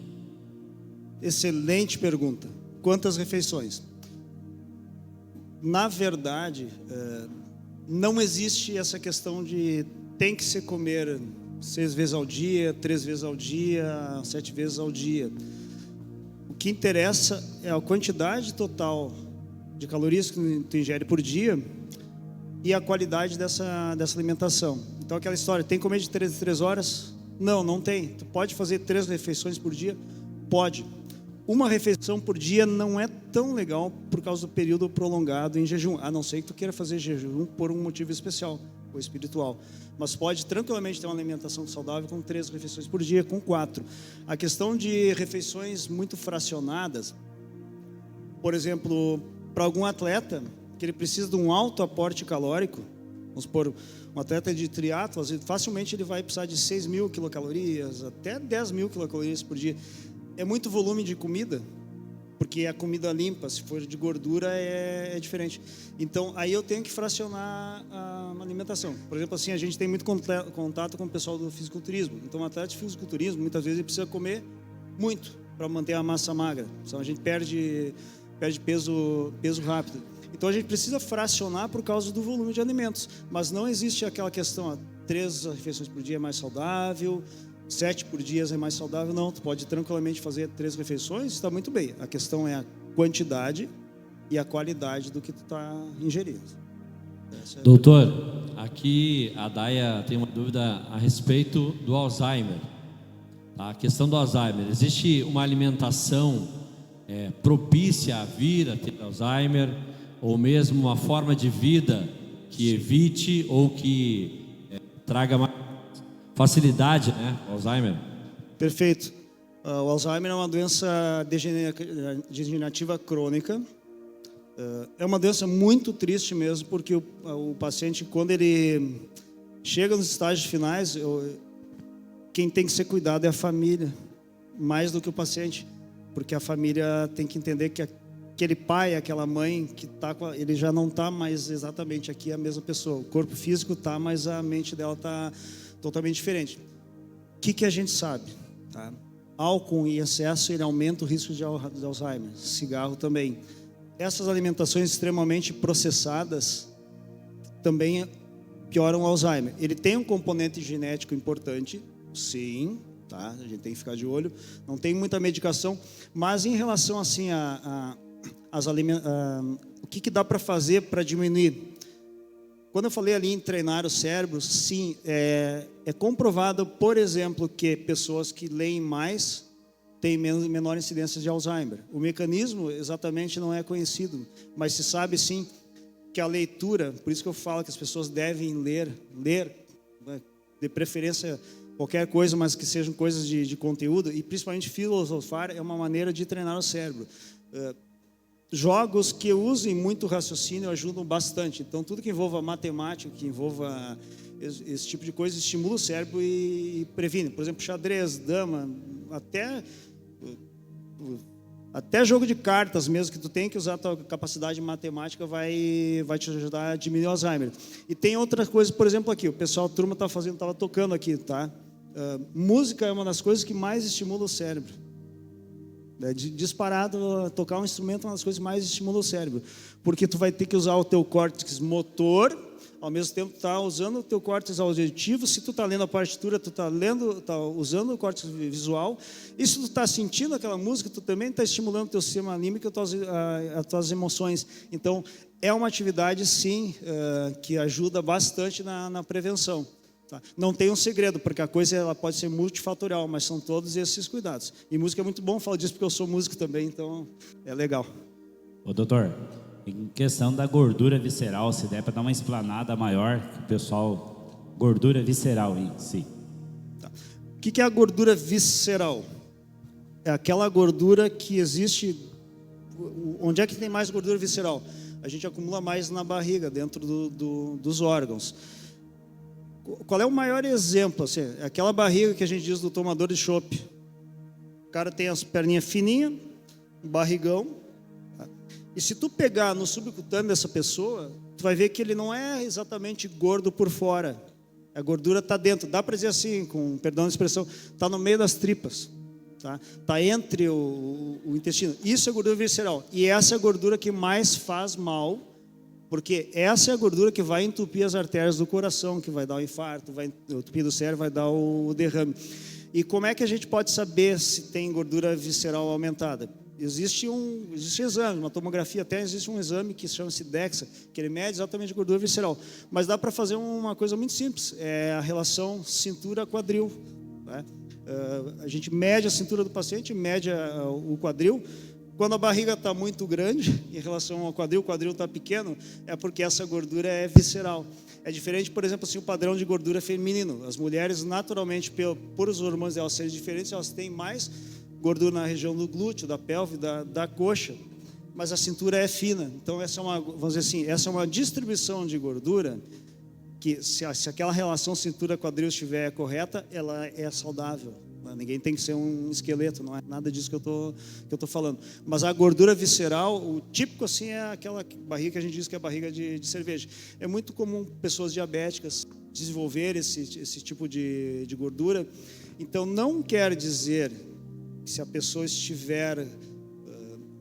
Excelente pergunta. Quantas refeições? Na verdade, não existe essa questão de tem que se comer 6 vezes ao dia, 3 vezes ao dia, 7 vezes ao dia. O que interessa é a quantidade total de calorias que tu ingere por dia e a qualidade dessa alimentação. Então, aquela história, tem que comer de 3 em 3 horas? Não tem. Tu pode fazer 3 refeições por dia? Pode. uma refeição por dia não é tão legal por causa do período prolongado em jejum, a não ser que tu queira fazer jejum por um motivo especial ou espiritual. Mas pode tranquilamente ter uma alimentação saudável com 3 refeições por dia, com 4. A questão de refeições muito fracionadas, por exemplo, para algum atleta que ele precisa de um alto aporte calórico, vamos supor, um atleta de triatlo, facilmente ele vai precisar de 6.000 quilocalorias, até 10.000 quilocalorias por dia. É muito volume de comida, porque é comida limpa, se for de gordura é diferente. Então, aí eu tenho que fracionar a alimentação. Por exemplo, assim, a gente tem muito contato com o pessoal do fisiculturismo. Então, o atleta de fisiculturismo, muitas vezes, ele precisa comer muito para manter a massa magra. Então, a gente perde peso rápido. Então, a gente precisa fracionar por causa do volume de alimentos. Mas não existe aquela questão, 3 refeições por dia é mais saudável, 7 por dia é mais saudável. Não, tu pode tranquilamente fazer 3 refeições, está muito bem. A questão é a quantidade e a qualidade do que tu está ingerindo. Doutor, aqui a Daia tem uma dúvida a respeito do Alzheimer. A questão do Alzheimer, existe uma alimentação propícia a vir a ter Alzheimer, ou mesmo uma forma de vida que evite ou que traga mais facilidade, né, Alzheimer? Perfeito. O Alzheimer é uma doença degenerativa crônica. É uma doença muito triste mesmo, porque o paciente, quando ele chega nos estágios finais, quem tem que ser cuidado é a família, mais do que o paciente, porque a família tem que entender que aquele pai, aquela mãe que está, ele já não está mais exatamente aqui a mesma pessoa. O corpo físico está, mas a mente dela está totalmente diferente. O que a gente sabe? Tá? Álcool em excesso, ele aumenta o risco de Alzheimer. Cigarro também. Essas alimentações extremamente processadas também pioram o Alzheimer. Ele tem um componente genético importante, sim, tá? A gente tem que ficar de olho. Não tem muita medicação, mas em relação assim o que dá para fazer para diminuir? Quando eu falei ali em treinar o cérebro, sim, é comprovado, por exemplo, que pessoas que leem mais têm menor incidência de Alzheimer. O mecanismo exatamente não é conhecido, mas se sabe sim que a leitura, por isso que eu falo que as pessoas devem ler, de preferência qualquer coisa, mas que sejam coisas de conteúdo, e principalmente filosofar é uma maneira de treinar o cérebro. Jogos que usem muito raciocínio ajudam bastante. Então, tudo que envolva matemática, que envolva esse tipo de coisa, estimula o cérebro e previne. Por exemplo, xadrez, dama, até jogo de cartas mesmo, que tu tem que usar a tua capacidade matemática, vai te ajudar a diminuir o Alzheimer. E tem outras coisas, por exemplo, aqui, o pessoal, a turma estava tocando aqui, tá? Música é uma das coisas que mais estimula o cérebro. Disparado, tocar um instrumento é uma das coisas que mais estimula o cérebro, porque tu vai ter que usar o teu córtex motor, ao mesmo tempo tá usando o teu córtex auditivo. Se tu tá lendo a partitura, tu tá usando o córtex visual, e se tu tá sentindo aquela música, tu também tá estimulando o teu sistema anímico, as tuas emoções. Então, é uma atividade, sim, que ajuda bastante na prevenção. Tá? Não tem um segredo, porque a coisa ela pode ser multifatorial, mas são todos esses cuidados. E música é muito bom, falo disso porque eu sou músico também, então é legal. Ô doutor, em questão da gordura visceral, se der para dar uma explanada maior, que o pessoal, gordura visceral em si. Tá. O que é a gordura visceral? É aquela gordura que existe. Onde é que tem mais gordura visceral? A gente acumula mais na barriga, dentro dos órgãos. Qual é o maior exemplo? Assim, é aquela barriga que a gente diz do tomador de chopp. O cara tem as perninhas fininhas, um barrigão. Tá? E se tu pegar no subcutâneo dessa pessoa, tu vai ver que ele não é exatamente gordo por fora. A gordura está dentro. Dá para dizer assim, com perdão da expressão, está no meio das tripas. Tá entre o intestino. Isso é gordura visceral. E essa é a gordura que mais faz mal, porque essa é a gordura que vai entupir as artérias do coração, que vai dar o infarto, vai entupir do cérebro, vai dar o derrame. E como é que a gente pode saber se tem gordura visceral aumentada? Existe exame, uma tomografia, até existe um exame que chama-se DEXA, que ele mede exatamente a gordura visceral. Mas dá para fazer uma coisa muito simples, é a relação cintura-quadril. né? A gente mede a cintura do paciente, mede o quadril. Quando a barriga está muito grande em relação ao quadril, o quadril está pequeno, é porque essa gordura é visceral. É diferente, por exemplo, assim, o padrão de gordura feminino. As mulheres, naturalmente, por os hormônios delas serem diferentes, elas têm mais gordura na região do glúteo, da pelve, da coxa, mas a cintura é fina. Então, essa é uma, vamos dizer assim, essa é uma distribuição de gordura que, se aquela relação cintura-quadril estiver correta, ela é saudável. Ninguém tem que ser um esqueleto, não é nada disso que eu tô falando. Mas a gordura visceral, o típico assim é aquela barriga que a gente diz que é barriga de cerveja. É muito comum pessoas diabéticas desenvolver esse tipo de gordura. Então, não quer dizer que se a pessoa estiver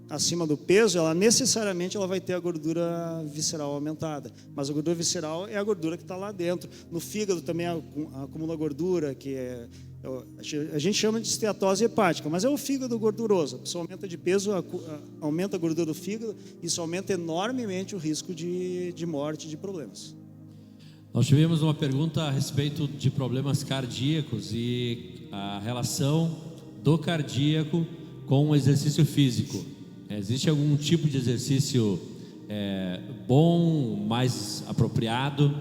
acima do peso, ela necessariamente vai ter a gordura visceral aumentada. Mas a gordura visceral é a gordura que está lá dentro. No fígado também acumula gordura, que a gente chama de esteatose hepática, mas é o fígado gorduroso. A pessoa aumenta de peso, aumenta a gordura do fígado, isso aumenta enormemente o risco de morte, de problemas. Nós tivemos uma pergunta a respeito de problemas cardíacos e a relação do cardíaco com o exercício físico. Existe algum tipo de exercício bom, mais apropriado?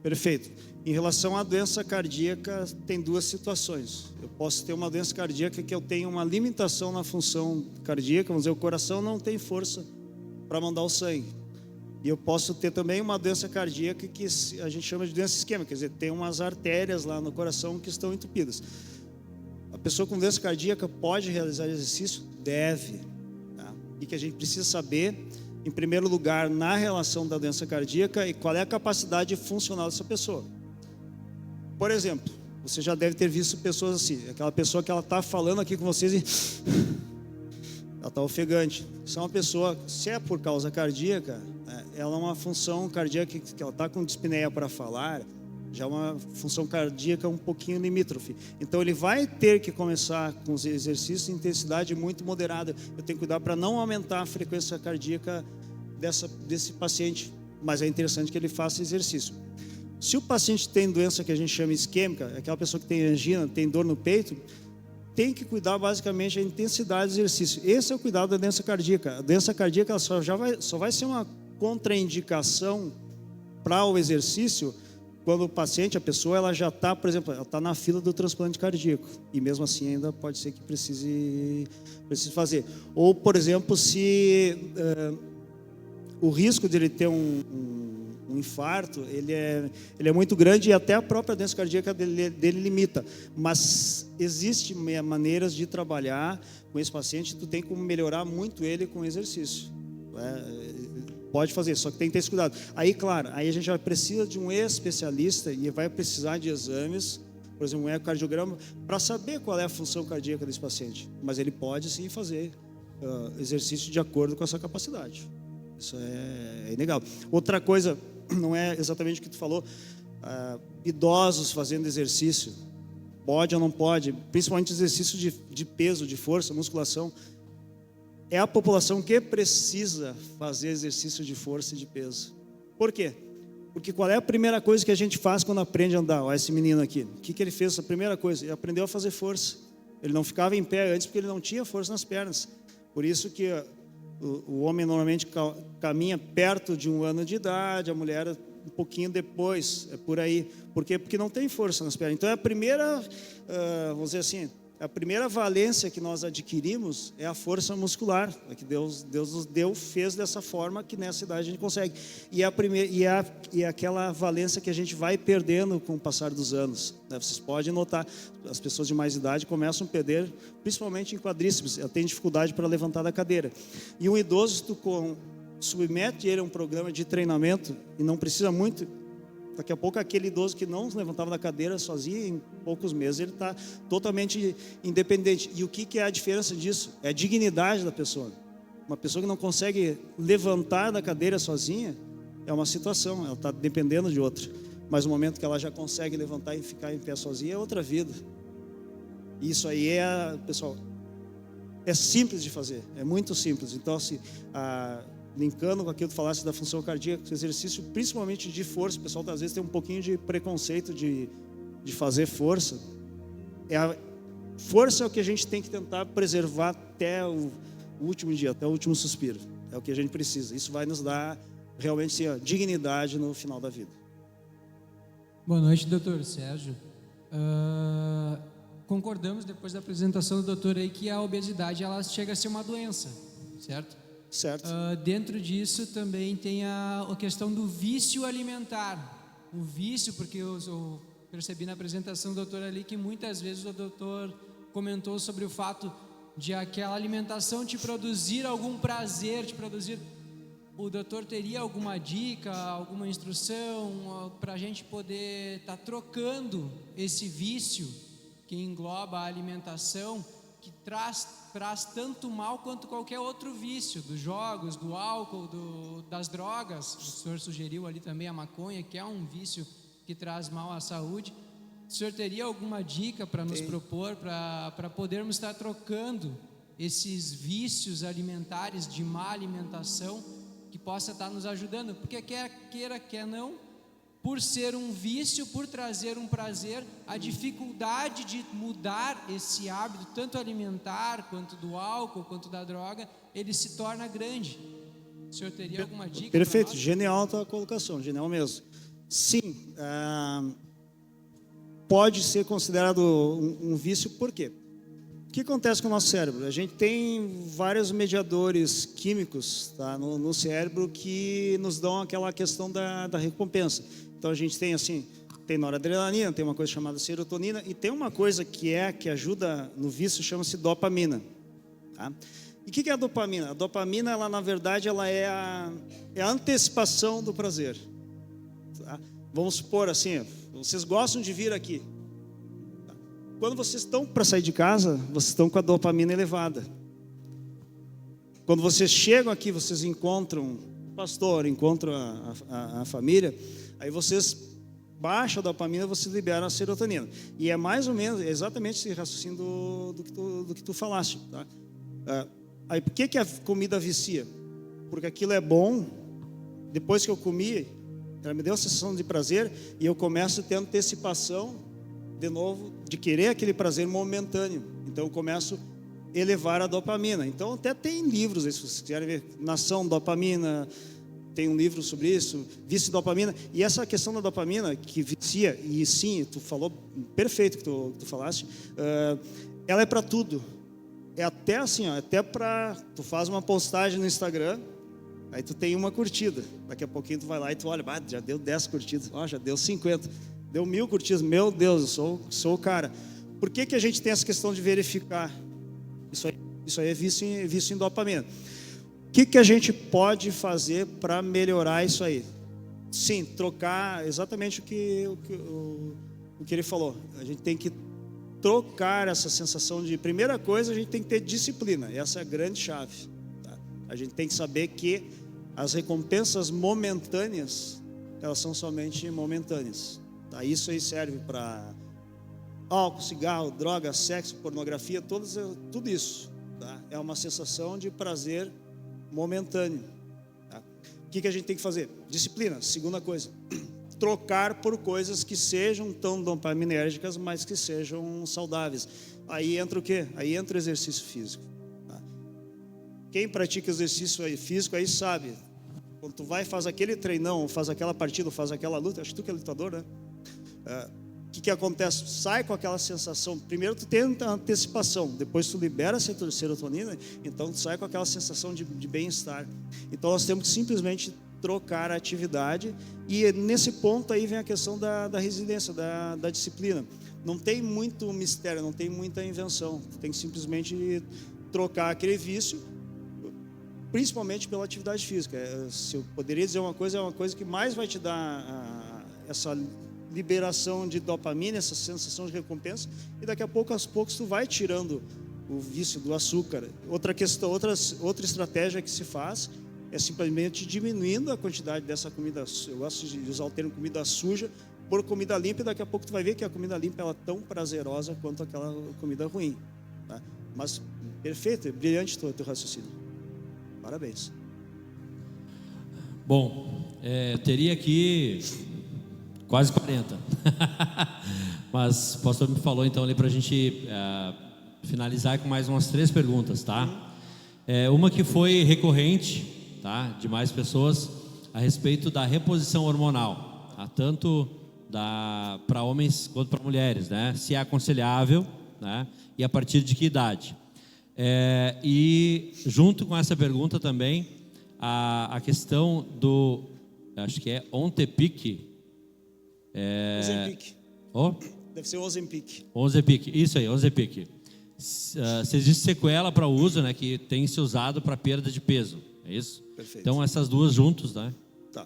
Perfeito. Em relação à doença cardíaca, tem duas situações. Eu posso ter uma doença cardíaca que eu tenho uma limitação na função cardíaca, vamos dizer, o coração não tem força para mandar o sangue. E eu posso ter também uma doença cardíaca que a gente chama de doença isquêmica, quer dizer, tem umas artérias lá no coração que estão entupidas. A pessoa com doença cardíaca pode realizar exercício? Deve. Tá? E que a gente precisa saber, em primeiro lugar, na relação da doença cardíaca e qual é a capacidade funcional dessa pessoa. Por exemplo, você já deve ter visto pessoas assim, aquela pessoa que ela está falando aqui com vocês e ela está ofegante. Isso é uma pessoa, se é por causa cardíaca, ela é uma função cardíaca que ela está com dispneia para falar, já é uma função cardíaca um pouquinho limítrofe. Então ele vai ter que começar com os exercícios de intensidade muito moderada. Eu tenho que cuidar para não aumentar a frequência cardíaca desse paciente, mas é interessante que ele faça exercício. Se o paciente tem doença que a gente chama isquêmica, aquela pessoa que tem angina, tem dor no peito, tem que cuidar basicamente da intensidade do exercício. Esse é o cuidado da doença cardíaca. A doença cardíaca ela só vai ser uma contraindicação para o exercício quando o paciente, a pessoa, ela já está, por exemplo, ela está na fila do transplante cardíaco. E mesmo assim ainda pode ser que precise fazer. Ou, por exemplo, se o risco de ele ter um infarto, ele é muito grande e até a própria doença cardíaca dele limita. Mas existem maneiras de trabalhar com esse paciente, tu tem como melhorar muito ele com exercício. Pode fazer, só que tem que ter esse cuidado. Aí, claro, aí a gente já precisa de um especialista e vai precisar de exames, por exemplo, um ecocardiograma, para saber qual é a função cardíaca desse paciente. Mas ele pode sim fazer exercício de acordo com a sua capacidade. Isso é inegável. Outra coisa, não é exatamente o que tu falou, idosos fazendo exercício, pode ou não pode, principalmente exercício de peso, de força, musculação, é a população que precisa fazer exercício de força e de peso. Por quê? Porque qual é a primeira coisa que a gente faz quando aprende a andar? Olha esse menino aqui, o que ele fez? A primeira coisa, ele aprendeu a fazer força. Ele não ficava em pé antes porque ele não tinha força nas pernas. Por isso que o homem normalmente caminha perto de 1 ano de idade, a mulher um pouquinho depois, é por aí. Por quê? Porque não tem força nas pernas. Então, a primeira, vamos dizer assim, a primeira valência que nós adquirimos é a força muscular, que Deus nos deu, fez dessa forma que nessa idade a gente consegue. E aquela valência que a gente vai perdendo com o passar dos anos. Né? Vocês podem notar, as pessoas de mais idade começam a perder, principalmente em quadríceps, ela tem dificuldade para levantar da cadeira. E um idoso, se tu submete ele a um programa de treinamento, e não precisa muito, daqui a pouco aquele idoso que não se levantava da cadeira sozinho, em poucos meses ele está totalmente independente. E o que é a diferença disso? É a dignidade da pessoa. Uma pessoa que não consegue levantar da cadeira sozinha, é uma situação, ela está dependendo de outra. Mas no momento que ela já consegue levantar e ficar em pé sozinha, é outra vida. E isso aí pessoal, é simples de fazer, é muito simples. Então, assim, linkando com aquilo que falasse da função cardíaca, exercício principalmente de força, o pessoal às vezes tem um pouquinho de preconceito de fazer força, Força é o que a gente tem que tentar preservar até o último dia, até o último suspiro. É o que a gente precisa. Isso vai nos dar realmente sim, a dignidade no final da vida. Boa noite, doutor Sérgio. Concordamos, depois da apresentação do doutor aí, que a obesidade ela chega a ser uma doença, certo? Certo. Dentro disso também tem a questão do vício alimentar. O vício, porque eu percebi na apresentação do doutor ali que muitas vezes o doutor comentou sobre o fato de aquela alimentação te produzir algum prazer, te produzir... O doutor teria alguma dica, alguma instrução para a gente poder estar trocando esse vício que engloba a alimentação, que traz tanto mal quanto qualquer outro vício, dos jogos, do álcool, das drogas. O senhor sugeriu ali também a maconha, que é um vício que traz mal à saúde. O senhor teria alguma dica para nos propor, para podermos estar trocando esses vícios alimentares de má alimentação, que possa estar nos ajudando? Porque quer queira, quer não, por ser um vício, por trazer um prazer, a dificuldade de mudar esse hábito, tanto alimentar, quanto do álcool, quanto da droga, ele se torna grande. O senhor teria alguma dica? Perfeito, genial a tua colocação, genial mesmo. Sim, pode ser considerado um vício, por quê? O que acontece com o nosso cérebro? A gente tem vários mediadores químicos, tá, no cérebro que nos dão aquela questão da recompensa. Então a gente tem assim, tem noradrenalina, tem uma coisa chamada serotonina e tem uma coisa que ajuda no vício, chama-se dopamina. Tá? E o que é a dopamina? A dopamina, ela na verdade, ela é a antecipação do prazer. Tá? Vamos supor assim, vocês gostam de vir aqui. Quando vocês estão para sair de casa, vocês estão com a dopamina elevada. Quando vocês chegam aqui, vocês encontram o pastor, encontram a família, aí vocês baixam a dopamina, vocês liberam a serotonina. E é mais ou menos, exatamente esse raciocínio do que tu falaste. Tá? Aí por que a comida vicia? Porque aquilo é bom, depois que eu comi, ela me deu a sensação de prazer, e eu começo a ter antecipação de novo, de querer aquele prazer momentâneo. Então eu começo a elevar a dopamina. Então até tem livros, se vocês quiserem ver, Nação Dopamina, tem um livro sobre isso, Vício de Dopamina. E essa questão da dopamina, que vicia, e sim, tu falou, perfeito que tu falaste, ela é para tudo. É até assim, até para, tu faz uma postagem no Instagram, aí tu tem uma curtida, daqui a pouquinho tu vai lá e tu olha, já deu 10 curtidas, já deu 50, deu 1000 curtidas, meu Deus, eu sou o cara. Por que a gente tem essa questão de verificar? Isso aí é vício em dopamina. O que a gente pode fazer para melhorar isso aí? Sim, trocar exatamente o que ele falou. A gente tem que trocar essa sensação de... Primeira coisa, a gente tem que ter disciplina. Essa é a grande chave. Tá? A gente tem que saber que as recompensas momentâneas, elas são somente momentâneas. Tá? Isso aí serve para álcool, cigarro, droga, sexo, pornografia, tudo isso. Tá? É uma sensação de prazer momentâneo. Tá? O que a gente tem que fazer? Disciplina. Segunda coisa, trocar por coisas que sejam tão dopaminérgicas, mas que sejam saudáveis. Aí entra o quê? Aí entra o exercício físico. Tá? Quem pratica exercício físico aí sabe, quando tu vai e faz aquele treinão, faz aquela partida, faz aquela luta, acho que tu que é lutador, né? O que acontece? Sai com aquela sensação. Primeiro tu tenta a antecipação, depois tu libera a serotonina, então tu sai com aquela sensação de bem-estar. Então nós temos que simplesmente trocar a atividade, e nesse ponto aí vem a questão da resiliência, da disciplina. Não tem muito mistério, não tem muita invenção. Tu tem que simplesmente trocar aquele vício, principalmente pela atividade física. Se eu poderia dizer uma coisa, é uma coisa que mais vai te dar essa liberação de dopamina, essa sensação de recompensa, e daqui a pouco, aos poucos, tu vai tirando o vício do açúcar. Outra questão, outra estratégia que se faz é simplesmente diminuindo a quantidade dessa comida. Eu gosto de usar o termo comida suja por comida limpa, e daqui a pouco tu vai ver que a comida limpa ela é tão prazerosa quanto aquela comida ruim. Tá? Mas perfeito, é brilhante o teu raciocínio. Parabéns. Bom, teria aqui quase 40. Mas o pastor me falou então ali para a gente finalizar com mais umas 3 perguntas, tá? Uma que foi recorrente, tá? De mais pessoas, a respeito da reposição hormonal, tá? Tanto para homens quanto para mulheres, né? Se é aconselhável, né? E a partir de que idade? E junto com essa pergunta também a questão do, acho que é Ontepic. Ozempic. Oh? Deve ser Ozempic. Ozempic, isso aí, Ozempic. Se existe sequela para uso, né, que tem se usado para perda de peso, é isso? Perfeito. Então essas duas juntos, né? Tá.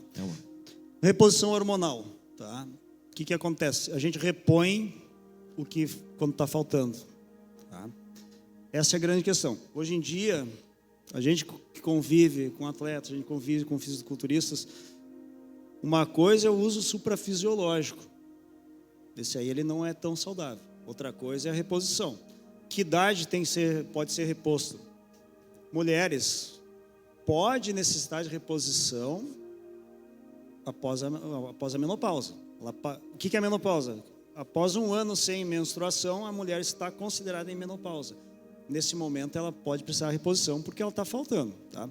Reposição hormonal, tá? O que acontece? A gente repõe o que quando está faltando, tá? Essa é a grande questão. Hoje em dia, a gente que convive com atletas, a gente convive com fisiculturistas, uma coisa é o uso suprafisiológico. Esse aí ele não é tão saudável. Outra coisa é a reposição. Que idade pode ser reposto? Mulheres, pode necessitar de reposição após a menopausa. O que é a menopausa? Após 1 ano sem menstruação, a mulher está considerada em menopausa. Nesse momento, ela pode precisar de reposição porque ela está faltando, tá?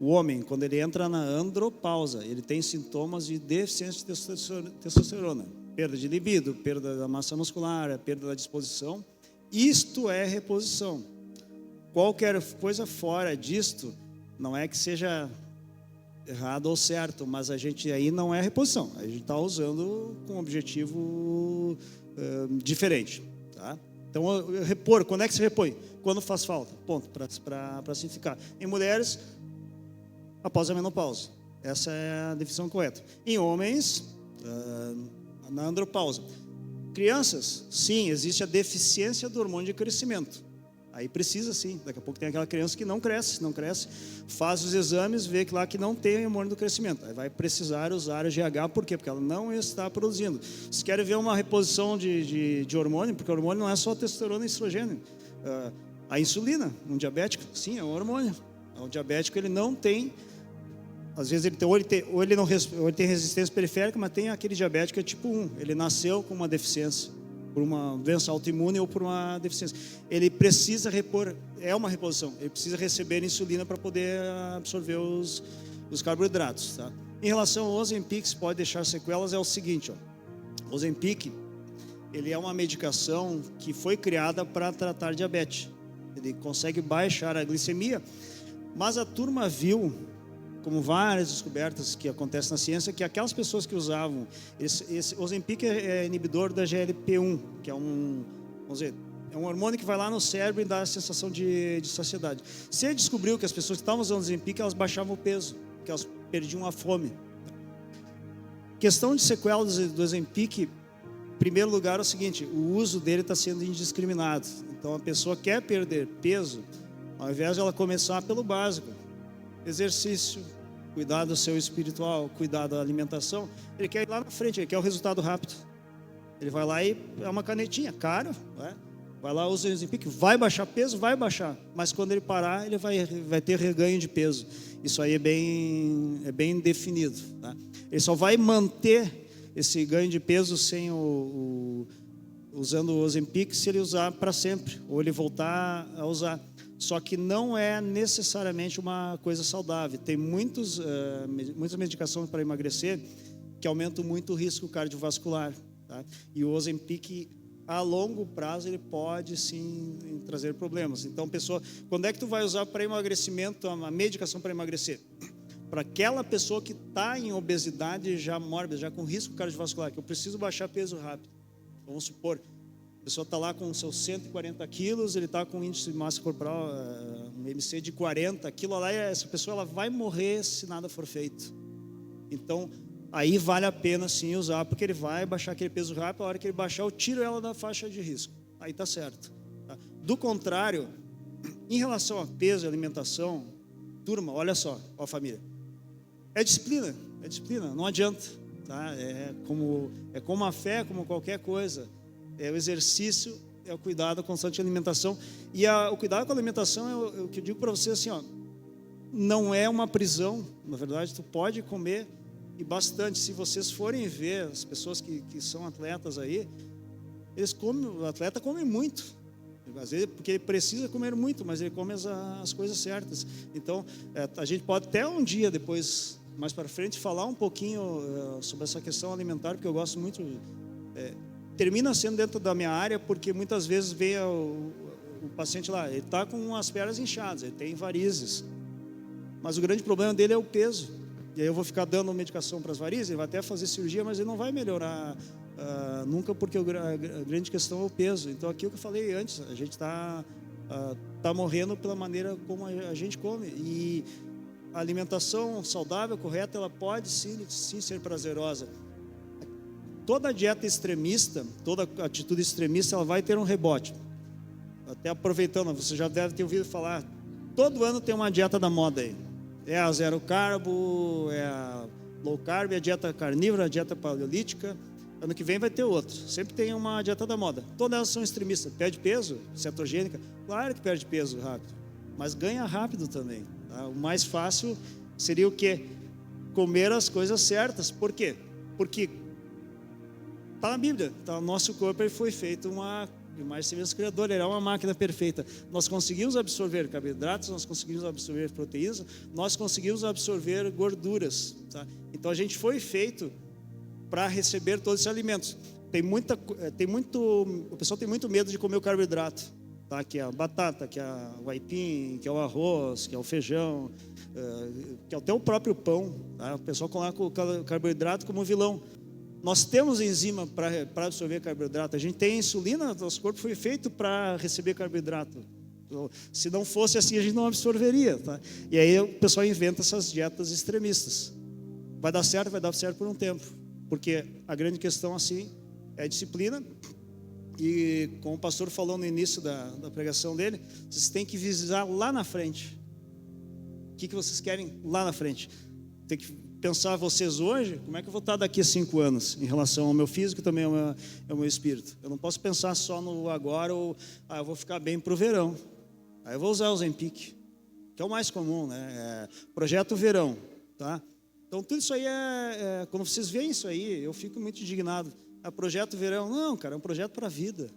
O homem, quando ele entra na andropausa, ele tem sintomas de deficiência de testosterona, perda de libido, perda da massa muscular, perda da disposição. Isto é reposição. Qualquer coisa fora disto, não é que seja errado ou certo, mas a gente aí não é reposição. A gente está usando com um objetivo diferente, tá? Então, repor, quando é que se repõe? Quando faz falta, ponto, para simplificar. Em mulheres, após a menopausa. Essa é a definição correta. Em homens, na andropausa. Crianças, sim, existe a deficiência do hormônio de crescimento. Aí precisa sim, daqui a pouco tem aquela criança que não cresce, faz os exames, vê que lá que não tem hormônio do crescimento. Aí vai precisar usar o GH, por quê? Porque ela não está produzindo. Se querem ver uma reposição de hormônio, porque o hormônio não é só testosterona e estrogênio. A insulina, um diabético, sim, é um hormônio. O diabético ele não tem, às vezes ele tem resistência periférica, mas tem aquele diabético que é tipo 1. Ele nasceu com uma deficiência, por uma doença autoimune ou por uma deficiência. Ele precisa repor, é uma reposição, ele precisa receber insulina para poder absorver os carboidratos, tá? Em relação ao Ozempic, se pode deixar sequelas, é o seguinte, ó. O Ozempic, ele é uma medicação que foi criada para tratar diabetes. Ele consegue baixar a glicemia, mas a turma viu, como várias descobertas que acontecem na ciência, que aquelas pessoas que usavam esse Ozempic é inibidor da GLP-1, que é um hormônio que vai lá no cérebro e dá a sensação de saciedade. Você descobriu que as pessoas que estavam usando Ozempic, elas baixavam o peso, que elas perdiam a fome. Questão de sequelas do Ozempic, em primeiro lugar é o seguinte, o uso dele está sendo indiscriminado. Então a pessoa quer perder peso, ao invés de ela começar pelo básico, exercício, cuidar do seu espiritual, cuidar da alimentação, ele quer ir lá na frente, ele quer o resultado rápido. Ele vai lá e é uma canetinha, caro, né? Vai lá, usa o Ozempic, vai baixar peso, vai baixar, mas quando ele parar, ele vai ter reganho de peso. Isso aí é bem definido, tá? Ele só vai manter esse ganho de peso sem usando o Ozempic se ele usar para sempre, ou ele voltar a usar. Só que não é necessariamente uma coisa saudável. Tem muitas medicações para emagrecer que aumentam muito o risco cardiovascular, tá? E o Ozempic, a longo prazo, ele pode sim trazer problemas. Então, pessoa, quando é que tu vai usar para emagrecimento, uma medicação para emagrecer? Para aquela pessoa que está em obesidade já mórbida, já com risco cardiovascular, que eu preciso baixar peso rápido. Vamos supor, a pessoa está lá com seus 140 quilos, ele está com um índice de massa corporal, um MC de 40, aquilo lá, essa pessoa ela vai morrer se nada for feito. Então, aí vale a pena sim usar, porque ele vai baixar aquele peso rápido, a hora que ele baixar, eu tiro ela da faixa de risco. Aí está certo. Tá? Do contrário, em relação a peso e alimentação, turma, olha só, ó família, é disciplina, não adianta. Tá? É como a fé, como qualquer coisa. É o exercício, é o cuidado constante de alimentação. E o cuidado com a alimentação é o que eu digo para você assim, ó, não é uma prisão, na verdade, tu pode comer e bastante. Se vocês forem ver as pessoas que são atletas aí, eles comem, o atleta come muito, às vezes porque ele precisa comer muito, mas ele come as coisas certas. Então, a gente pode até um dia depois, mais para frente, falar um pouquinho sobre essa questão alimentar, porque eu gosto muito. Termina sendo dentro da minha área, porque muitas vezes vem o paciente lá, ele está com as pernas inchadas, ele tem varizes, mas o grande problema dele é o peso. E aí eu vou ficar dando medicação para as varizes, ele vai até fazer cirurgia, mas ele não vai melhorar nunca, porque a grande questão é o peso. Então, aquilo que eu falei antes, a gente está morrendo pela maneira como a gente come. E a alimentação saudável, correta, ela pode sim ser prazerosa. Toda dieta extremista, toda atitude extremista, ela vai ter um rebote. Até aproveitando, você já deve ter ouvido falar, todo ano tem uma dieta da moda aí. É a zero carbo, é a low carb, é a dieta carnívora, a dieta paleolítica. Ano que vem vai ter outro. Sempre tem uma dieta da moda. Todas elas são extremistas. Perde peso, cetogênica. Claro que perde peso rápido, mas ganha rápido também. Tá? O mais fácil seria o quê? Comer as coisas certas. Por quê? Porque está na Bíblia. Tá? O nosso corpo ele foi feito mais semelhança criador, ele é uma máquina perfeita. Nós conseguimos absorver carboidratos, nós conseguimos absorver proteínas, nós conseguimos absorver gorduras. Tá? Então a gente foi feito para receber todos esses alimentos. O pessoal tem muito medo de comer o carboidrato, tá? Que é a batata, que é o aipim, que é o arroz, que é o feijão, que é até o próprio pão. Tá? O pessoal coloca o carboidrato como vilão. Nós temos enzima para absorver carboidrato. A gente tem insulina, nosso corpo foi feito para receber carboidrato. Então, se não fosse assim, a gente não absorveria. Tá? E aí o pessoal inventa essas dietas extremistas. Vai dar certo por um tempo. Porque a grande questão assim é a disciplina. E como o pastor falou no início da pregação dele, vocês têm que visar lá na frente. O que vocês querem lá na frente? Tem que pensar vocês hoje, como é que eu vou estar daqui a 5 anos em relação ao meu físico e também ao meu espírito. Eu não posso pensar só no agora ou eu vou ficar bem para o verão. Aí eu vou usar o Ozempic, que é o mais comum, né? Projeto verão, tá? Então tudo isso aí quando vocês veem isso aí, eu fico muito indignado. Projeto verão, não, cara, é um projeto para a vida,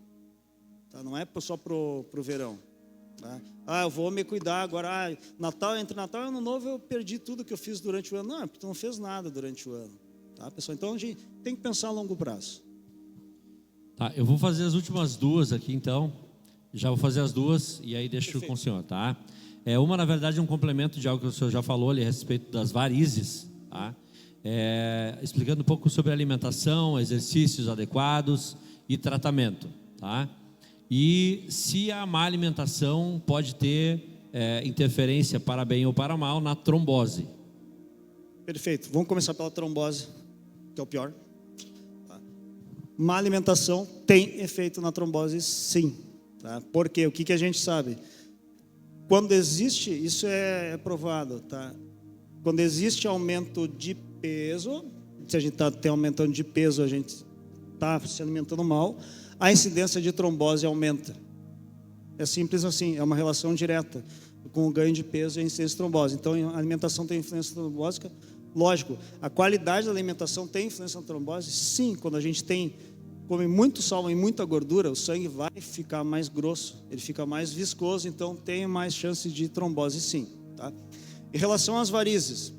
tá? Não é só para o verão. Tá? Eu vou me cuidar agora. Entre Natal e Ano Novo eu perdi tudo que eu fiz durante o ano. Não, porque tu não fez nada durante o ano, tá, pessoal? Então a gente tem que pensar a longo prazo. Tá, eu vou fazer as últimas duas aqui, então. Já vou fazer as duas e aí deixo com o senhor, tá? Uma, na verdade, é um complemento de algo que o senhor já falou ali a respeito das varizes, tá? Explicando um pouco sobre alimentação, exercícios adequados e tratamento, tá? E se a má alimentação pode ter interferência para bem ou para mal na trombose. Perfeito. Vamos começar pela trombose, que é o pior. Tá? Má alimentação tem efeito na trombose, sim. Tá? Por quê? O que a gente sabe? Quando existe, isso é provado, tá? Quando existe aumento de peso, se a gente está aumentando de peso, a gente está se alimentando mal, a incidência de trombose aumenta. É simples assim, é uma relação direta com o ganho de peso e a incidência de trombose. Então, a alimentação tem influência trombósica? Lógico. A qualidade da alimentação tem influência na trombose? Sim. Quando a gente come muito sal e muita gordura, o sangue vai ficar mais grosso, ele fica mais viscoso, então tem mais chance de trombose, sim. Tá? Em relação às varizes,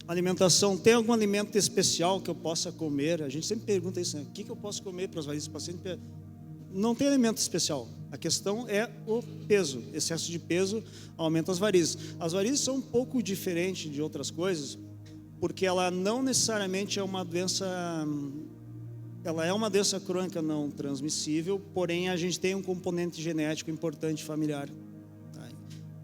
alimentação, tem algum alimento especial que eu possa comer? A gente sempre pergunta isso, né? O que eu posso comer para as varizes do paciente? Não tem alimento especial. A questão é o peso. Excesso de peso aumenta as varizes. As varizes são um pouco diferentes de outras coisas, porque ela não necessariamente é uma doença... Ela é uma doença crônica não transmissível, porém a gente tem um componente genético importante familiar.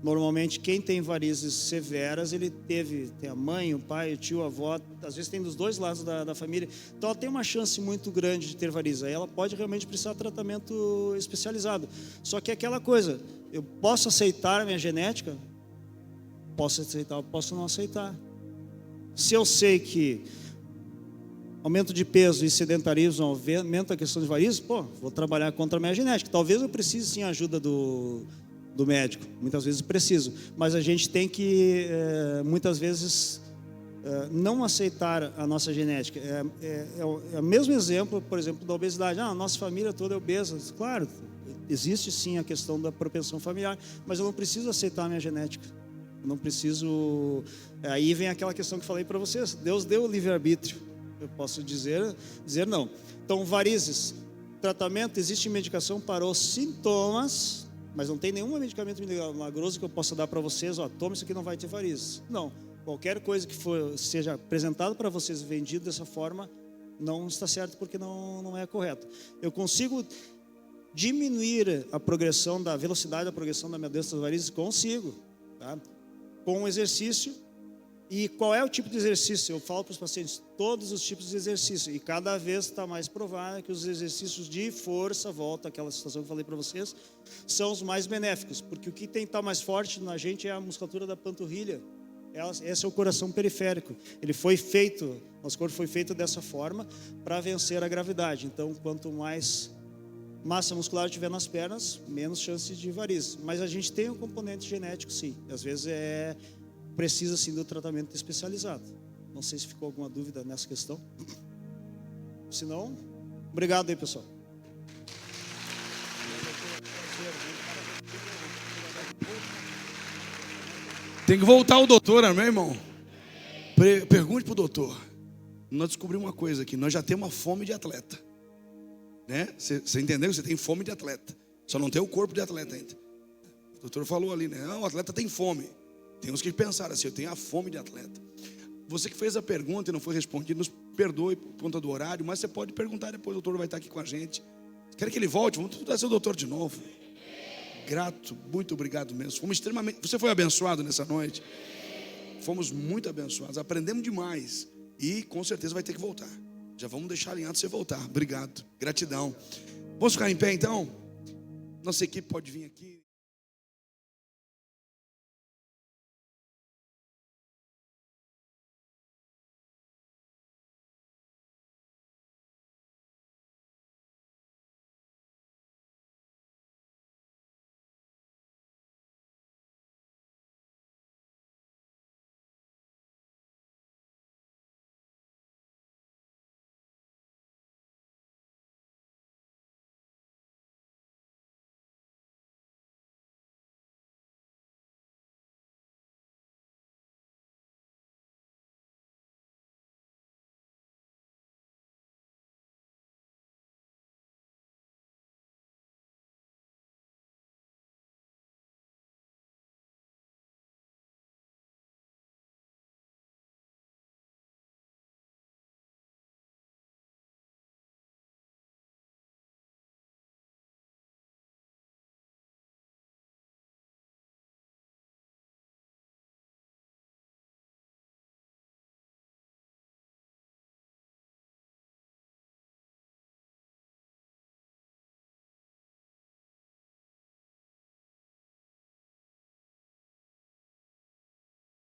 Normalmente, quem tem varizes severas, ele tem a mãe, o pai, o tio, a avó, às vezes tem dos dois lados da família. Então, ela tem uma chance muito grande de ter varizes. Aí ela pode realmente precisar de tratamento especializado. Só que é aquela coisa, eu posso aceitar a minha genética? Posso aceitar, posso não aceitar. Se eu sei que aumento de peso e sedentarismo aumenta a questão de varizes, vou trabalhar contra a minha genética. Talvez eu precise sim a ajuda do médico, muitas vezes preciso, mas a gente tem que muitas vezes não aceitar a nossa genética. É o mesmo exemplo, por exemplo, da obesidade. A nossa família toda é obesa. Claro, existe sim a questão da propensão familiar, mas eu não preciso aceitar a minha genética. Eu não preciso... Aí vem aquela questão que falei para vocês. Deus deu o livre-arbítrio. Eu posso dizer não. Então, varizes. Tratamento, existe medicação para os sintomas, mas não tem nenhum medicamento milagroso que eu possa dar para vocês. Toma isso aqui, não vai ter varizes. Não. Qualquer coisa que seja apresentado para vocês, vendido dessa forma, não está certo, porque não é correto. Eu consigo diminuir a progressão da velocidade da progressão da minha doença das varizes? Consigo, tá? Com exercício. E qual é o tipo de exercício? Eu falo para os pacientes todos os tipos de exercício, e cada vez está mais provado que os exercícios de força, volta àquela situação que eu falei para vocês, são os mais benéficos, porque o que tem que estar mais forte na gente é a musculatura da panturrilha. Esse é o coração periférico. Ele foi feito, nosso corpo foi feito dessa forma para vencer a gravidade. Então, quanto mais massa muscular tiver nas pernas, menos chances de varizes. Mas a gente tem um componente genético, sim. Às vezes precisa sim do tratamento especializado. Não sei se ficou alguma dúvida nessa questão. Se não, obrigado aí, pessoal. Tem que voltar o doutor, meu irmão. Pergunte para o doutor. Nós descobrimos uma coisa aqui. Nós já temos uma fome de atleta, né? Você entendeu? Você tem fome de atleta. Só não tem o corpo de atleta ainda. O doutor falou ali, né? O atleta tem fome. Tem uns que pensaram assim: eu tenho a fome de atleta. Você que fez a pergunta e não foi respondido, nos perdoe por conta do horário, mas você pode perguntar depois. O doutor vai estar aqui com a gente. Quer que ele volte? Vamos trazer o doutor de novo. Grato, muito obrigado mesmo. Fomos extremamente... Você foi abençoado nessa noite? Fomos muito abençoados, aprendemos demais. E com certeza vai ter que voltar. Já vamos deixar alinhado você voltar. Obrigado, gratidão. Vamos ficar em pé então? Nossa equipe pode vir aqui.